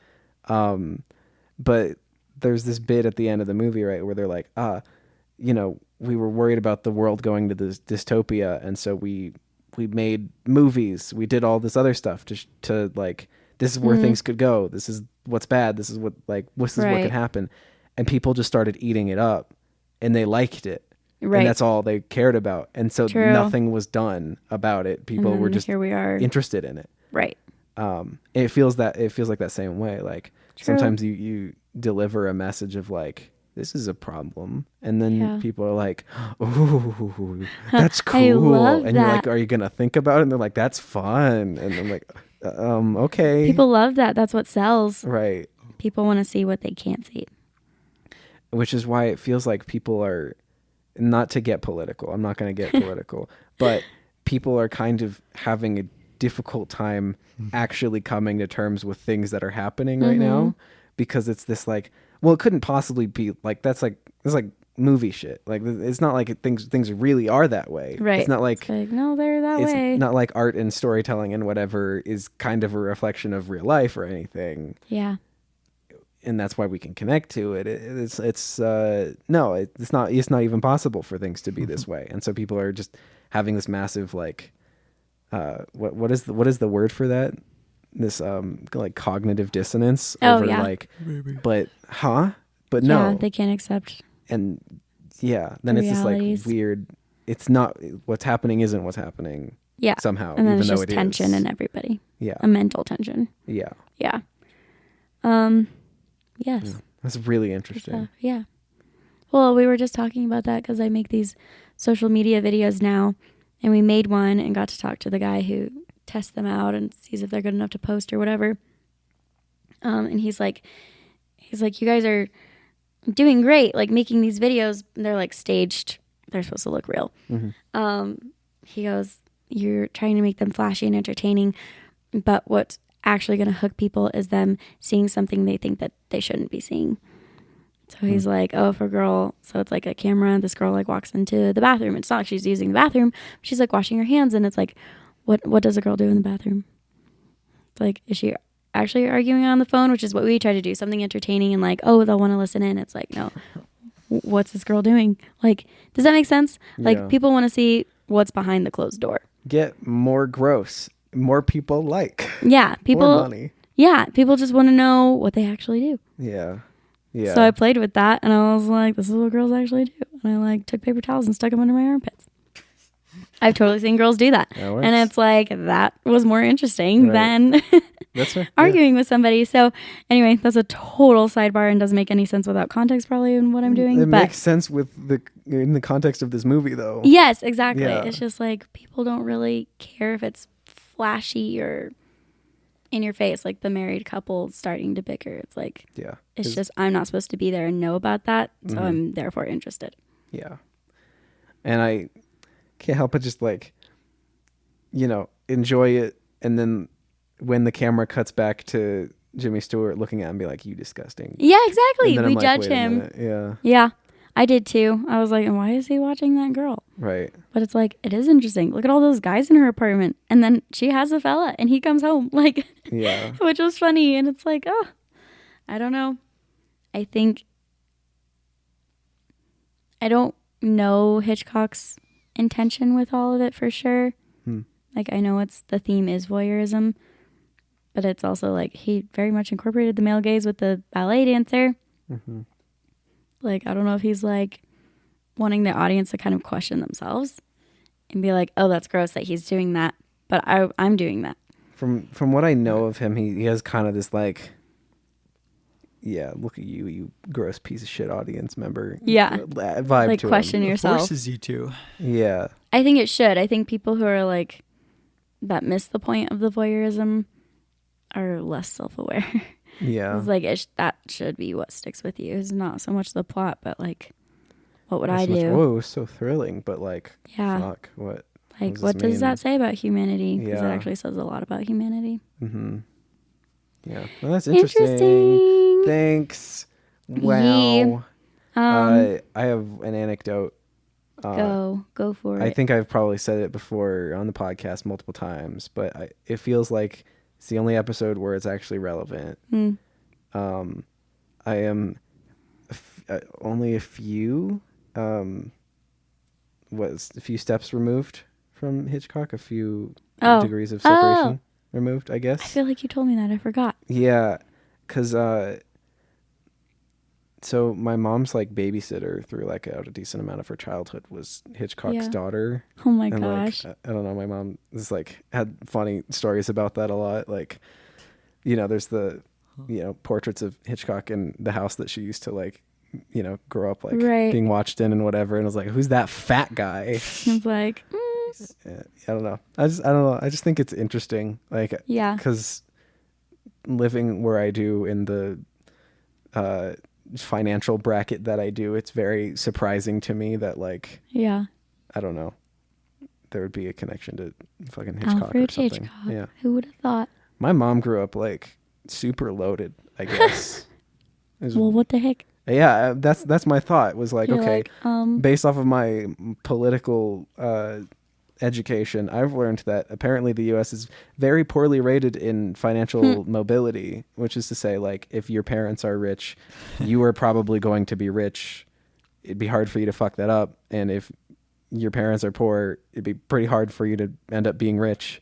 But there's this bit at the end of the movie, right, where they're like, you know, we were worried about the world going to this dystopia, and so we made movies. We did all this other stuff to like, this is where things could go. This is what's bad. This is what what could happen. And people just started eating it up, and they liked it. Right. And that's all they cared about. And so nothing was done about it. People were just interested in it. Right. It feels like that same way. Like, sometimes you deliver a message of like, this is a problem. And then Yeah. people are like, "Ooh, that's cool." I love and you're that. like, "Are you gonna think about it?" And they're like, "That's fun." And I'm like, okay. People love that. That's what sells. Right. People want to see what they can't see. Which is why it feels like people are, not to get political, I'm not going to get political, but people are kind of having a difficult time actually coming to terms with things that are happening right now, because it's this like, well, it couldn't possibly be like, it's like movie shit. Like, it's not like things really are that way. Right. It's not like, no, they're that it's way. not like art and storytelling and whatever is kind of a reflection of real life or anything. Yeah. And that's why we can connect to it. It's not even possible for things to be this way. And so people are just having this massive, like, what is the word for that? This like cognitive dissonance over like, but no, Yeah, they can't accept. And yeah, then the it's this like realities. weird, it's not, what's happening isn't what's happening. Yeah. Somehow, And then even it's though just it tension is. in everybody. Yeah. A mental tension. Yeah. Yeah. Yes. That's really interesting. Yeah. Well, we were just talking about that because I make these social media videos now, and we made one and got to talk to the guy who tests them out and sees if they're good enough to post or whatever. And he's like, you guys are doing great, like making these videos. They're like staged. They're supposed to look real. He goes, you're trying to make them flashy and entertaining, but what's actually going to hook people is them seeing something they think that they shouldn't be seeing. So he's like, oh, if a girl, so it's like a camera, this girl like walks into the bathroom. It's not like she's using the bathroom. She's like washing her hands, and it's like, what does a girl do in the bathroom? It's like, is she actually arguing on the phone? Which is what we try to do, something entertaining and like, oh, they'll want to listen in. It's like, no, what's this girl doing? Like, does that make sense? Like, people want to see what's behind the closed door. Get more gross. More people like. Yeah, people. More money. Yeah, people just want to know what they actually do. Yeah. Yeah. So I played with that, and I was like, this is what girls actually do. And I like took paper towels and stuck them under my armpits. I've totally seen girls do that. And it's like, that was more interesting than that's right. arguing with somebody. So anyway, that's a total sidebar and doesn't make any sense without context probably in what I'm doing. It but makes sense in the context of this movie though. Yes, exactly. Yeah. It's just like, people don't really care if it's flashy or in your face, like the married couple starting to bicker. It's like, it's just, I'm not supposed to be there and know about that, so I'm therefore interested. Yeah. And I can't help but just like, enjoy it. And then when the camera cuts back to Jimmy Stewart looking at him, be like, you disgusting. Yeah, exactly. We like, judge him. Yeah. I did too. I was like, why is he watching that girl? Right. But it's like, it is interesting. Look at all those guys in her apartment. And then she has a fella and he comes home. Like, yeah. Which was funny. And it's like, oh, I don't know. I think, I don't know Hitchcock's intention with all of it for sure. Like, I know the theme is voyeurism, but it's also like, he very much incorporated the male gaze with the ballet dancer. Like, I don't know if he's like wanting the audience to kind of question themselves and be like, oh, that's gross that he's doing that, but I'm doing that. From what I know of him, he has kind of this like, yeah, look at you gross piece of shit audience member. Yeah. Vibe like to question him. yourself. Forces you to. Yeah. I think it should. I think people who are like, that miss the point of the voyeurism are less self-aware. Yeah. It's like, that should be what sticks with you. It's not so much the plot, but like, what would I do? Whoa, it was so thrilling, but like, fuck, what? Like, what does that say about humanity? Because it Yeah. actually says a lot about humanity. Yeah. Well, that's interesting. Thanks. Wow. I have an anecdote. Go for it. I think I've probably said it before on the podcast multiple times, but it feels like it's the only episode where it's actually relevant. I am only a few steps removed from Hitchcock, a few degrees of separation removed, I guess. I feel like you told me that. I forgot. Yeah, because so my mom's like babysitter through like a decent amount of her childhood was Hitchcock's daughter. Oh my and gosh. Like, I don't know. My mom is like had funny stories about that a lot. Like, there's the portraits of Hitchcock in the house that she used to like grow up like Right. being watched in and whatever. And I was like, who's that fat guy? It's like, Yeah, I don't know. I don't know. I just think it's interesting. Like, yeah. because living where I do in the financial bracket that I do, it's very surprising to me that like, Yeah. I don't know, there would be a connection to fucking Hitchcock Alfred or something. Hitchcock. Yeah. Who would have thought? My mom grew up like super loaded, I guess. Well, what the heck? Yeah, that's my thought. Was like, You're okay, like, based off of my political education, I've learned that apparently the U.S. is very poorly rated in financial mobility, which is to say, like, if your parents are rich, you are probably going to be rich. It'd be hard for you to fuck that up. And if your parents are poor, it'd be pretty hard for you to end up being rich.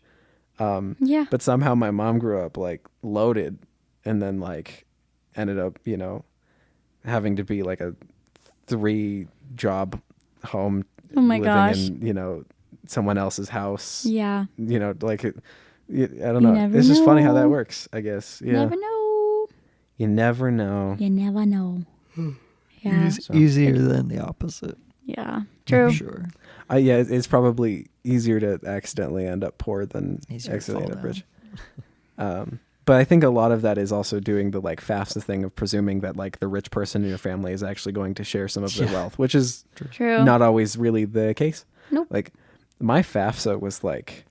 yeah. But somehow my mom grew up like loaded and then like ended up, having to be like a 3-job home Oh my living gosh. in, someone else's house. Yeah. Like I don't You know. never It's just funny how that know. works, I guess. Yeah. Never know. You never know. You never know. Yeah. Easier than the opposite. Yeah. True. I'm sure. Yeah, it's probably easier to accidentally end up poor than Easier to accidentally end up fall rich. But I think a lot of that is also doing the like FAFSA thing of presuming that like the rich person in your family is actually going to share some of their wealth, which is True. not always really the case. Nope. Like my FAFSA was like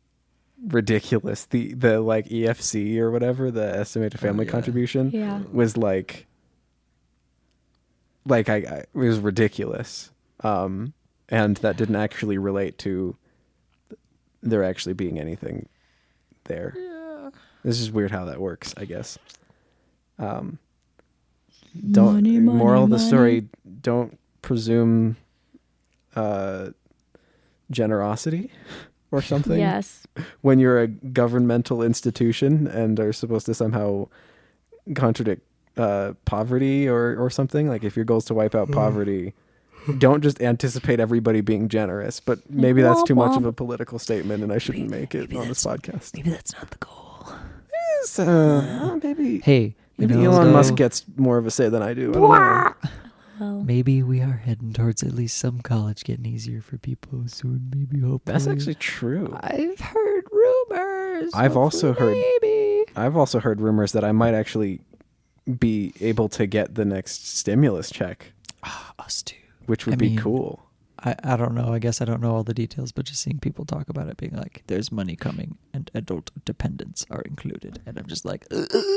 ridiculous. The like EFC or whatever, the estimated family contribution Yeah. was like I it was ridiculous. And that didn't actually relate to there actually being anything there. Yeah. This is weird how that works, I guess. Moral of the story, don't presume generosity or something. Yes. When you're a governmental institution and are supposed to somehow contradict poverty or something, like if your goal is to wipe out poverty, don't just anticipate everybody being generous. But maybe that's too much of a political statement and I shouldn't make it on this podcast. Maybe that's not the goal. Yes, maybe Hey, maybe Elon Musk gets more of a say than I do. I don't know. Well, Maybe we are heading towards at least some college getting easier for people soon. Maybe, hopefully. That's actually true. I've heard rumors. I've also heard Maybe. rumors that I might actually be able to get the next stimulus check, Us too. which would I be mean, cool. I don't know. I guess I don't know all the details, but just seeing people talk about it being like, there's money coming and adult dependents are included. And I'm just like,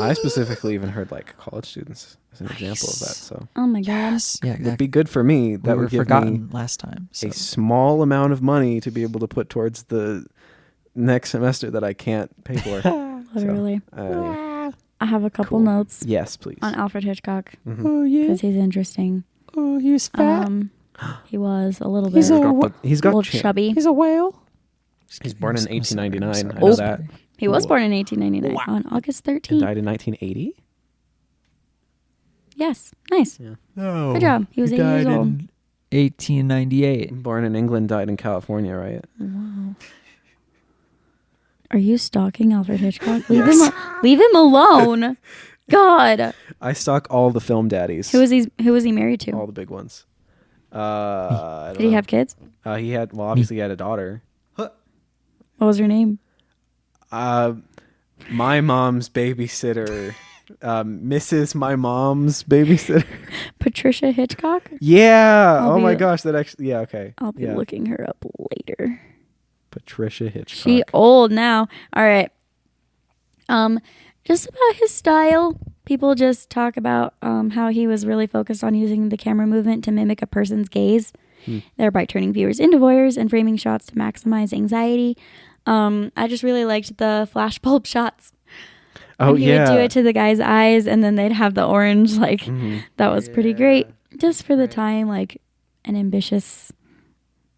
I specifically even heard like college students as an example of that. So oh my god. yes. Yeah, it'd exactly. be good for me. That We were would give forgotten me last time. So. a small amount of money to be able to put towards the next semester that I can't pay for. Literally. Yeah. I have a couple Cool. notes Yes, please. on Alfred Hitchcock Mhm. Oh, yeah. because he's interesting. Oh, he's fat. He was a little He's bit He's a got little chin. chubby. He's a whale. He's born in 1899. I Oh. know that. He was born in 1899 on August And 13th. died in 1980. Yes. Nice. No. Good job. He was 8 years old. 1898. Born in England, died in California, right? Wow. Are you stalking Alfred Hitchcock? Leave him alone. God. I stalk all the film daddies. Who was he married to? all the big ones? I don't Did he know. have kids? He had. Well, obviously, he had a daughter. What was her name? My mom's babysitter, Mrs. My mom's babysitter. Patricia Hitchcock? Yeah. I'll Oh my be- gosh. That actually. Yeah. Okay. I'll be yeah. looking her up later. Patricia Hitchcock. She old now. All right. Just about his style. People just talk about how he was really focused on using the camera movement to mimic a person's gaze, thereby turning viewers into voyeurs and framing shots to maximize anxiety. I just really liked the flashbulb shots. Oh When he would do it to the guy's eyes, and then they'd have the orange. Like that was pretty great, just for the time. Like an ambitious.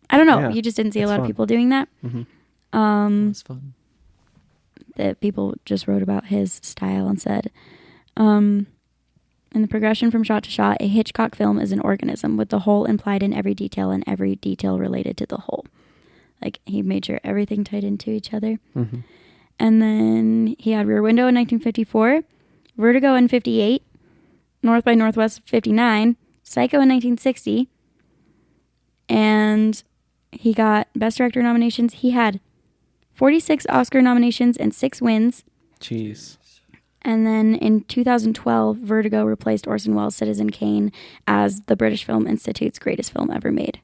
I don't know. Yeah, You just didn't see a it's lot fun. of people doing that. It's fun. That people just wrote about his style and said, in the progression from shot to shot, a Hitchcock film is an organism with the whole implied in every detail and every detail related to the whole. Like, he made sure everything tied into each other. Mm-hmm. And then he had Rear Window in 1954, Vertigo in 58, North by Northwest 59, Psycho in 1960. And he got Best Director nominations. He had 46 Oscar nominations and 6 wins. Jeez. And then in 2012, Vertigo replaced Orson Welles' Citizen Kane as the British Film Institute's greatest film ever made.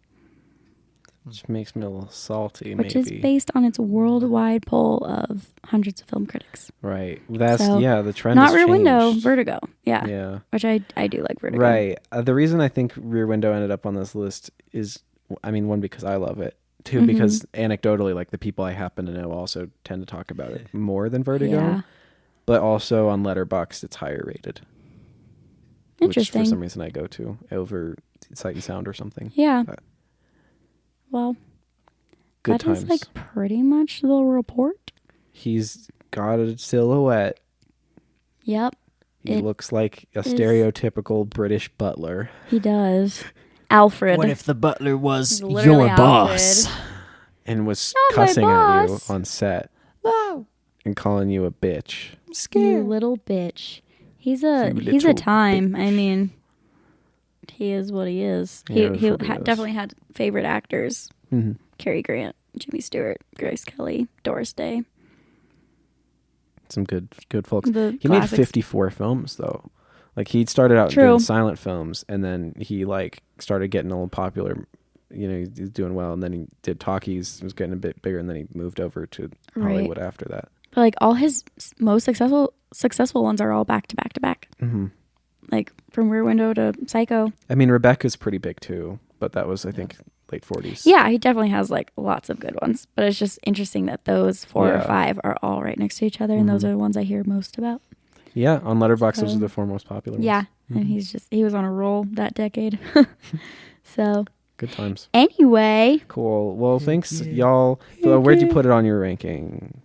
Which makes me a little salty, Which maybe. is based on its worldwide poll of hundreds of film critics. Right. That's, So, the trend Not has Rear changed. Window, Vertigo. Yeah. Yeah. Which I do like Vertigo. Right. The reason I think Rear Window ended up on this list is, one, because I love it. Two, because anecdotally, like the people I happen to know also tend to talk about it more than Vertigo. Yeah. But also on Letterboxd, it's higher rated. Interesting. Which for some reason I go to over Sight and Sound or something. Yeah. But Well, good that times. is like pretty much the report. He's got a silhouette. Yep. He It looks like a is- stereotypical British butler. He does. Alfred. What if the butler was He's literally your boss? Alfred. And was Not my cussing at you boss. on set Wow, and calling you a bitch. I'm You scared. little bitch. He's You a little time. I bitch. mean, he is what he is. He He is what he is. definitely had favorite actors. Mm-hmm. Cary Grant, Jimmy Stewart, Grace Kelly, Doris Day. Some good folks. The He made classics. 54 films though. Like he started out True. doing silent films, and then he like started getting a little popular. He's doing well, and then he did talkies. Was getting a bit bigger, and then he moved over to Right. Hollywood after that. But like all his most successful ones are all back to back to back. Mm-hmm. Like from Rear Window to Psycho. Rebecca's pretty big too, but that was I think late 40s. Yeah, he definitely has like lots of good ones. But it's just interesting that those 4 or Yeah. 5 are all right next to each other, and those are the ones I hear most about. Yeah, on Letterboxd, those So- are the 4 most popular ones. Yeah, Mhm. and he was on a roll that decade. So Good times. anyway, Cool. Well, thanks, you. y'all. Where'd you put it on your ranking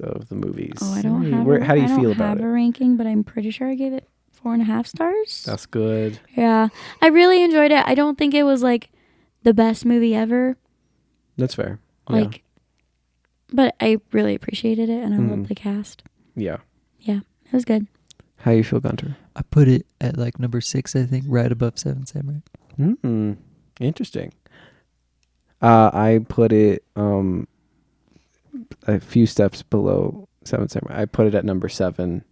of the movies? I don't have. How do you feel I don't about have it? a ranking, but I'm pretty sure I gave it 4.5 stars. That's good. Yeah, I really enjoyed it. I don't think it was like the best movie ever. That's fair. Like, but I really appreciated it, and I Mhm. loved the cast. Yeah. It was good. How you feel, Gunter? I put it at like number 6, I think, right above Seven Samurai. Interesting. I put it a few steps below Seven Samurai. I put it at number 7.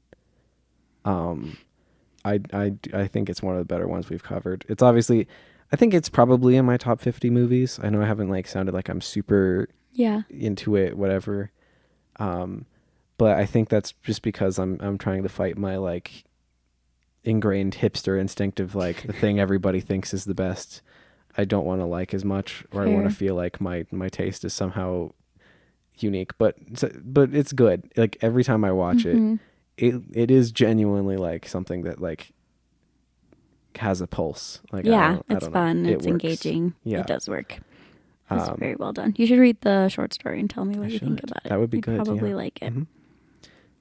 I think it's one of the better ones we've covered. It's obviously, I think it's probably in my top 50 movies. I know I haven't like sounded like I'm super Yeah. into it, whatever. But I think that's just because I'm trying to fight my like ingrained hipster instinct of like the thing everybody thinks is the best. I don't want to like as much, or I want Fair. to feel like my taste is somehow unique. But it's good. Like every time I watch Mhm. it is genuinely like something that like has a pulse. Like Yeah, I it's don't know. fun. It It's works. engaging. Yeah. It does work. It's Um, very well done. You should read the short story and tell me what I you think should. about it. That would be You'd good, Probably yeah. like it. Mhm.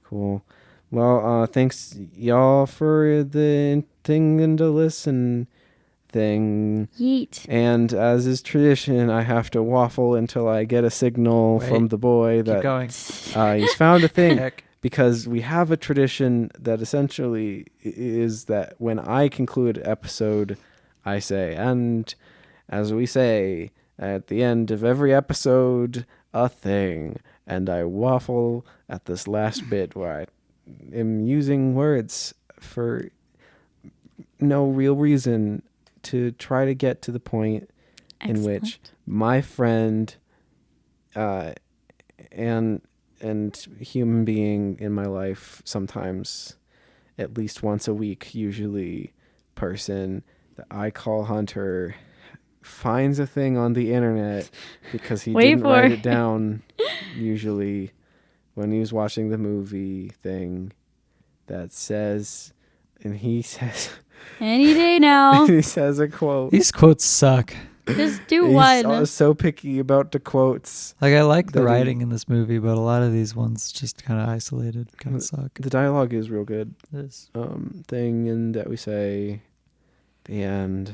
Cool. Well, thanks y'all for the thing and to listen thing. Yeet. And as is tradition, I have to waffle until I get a signal Wait. from the boy Keep that going. he's found a thing. Heck. Because we have a tradition that essentially is that when I conclude episode, I say, and as we say at the end of every episode, a thing. And I waffle at this last bit where I am using words for no real reason to try to get to the point in which Excellent. my friend and human being in my life, sometimes at least once a week, usually person that I call Hunter, finds a thing on the internet because he Wait didn't for write it. it down usually when he was watching the movie thing that says, and he says Any day now. he says a quote. These quotes suck. Just do He's one. so picky about the quotes. Like, I like the That he- writing in this movie, but a lot of these ones just kind of isolated, kind of suck. The dialogue is real good. This. Thing and that we say the end.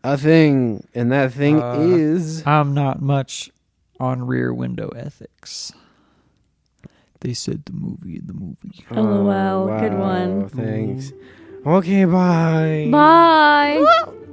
A thing, and that thing is I'm not much on Rear Window ethics. They said the movie in the movie. LOL, good one. Thanks. Okay, bye. Bye.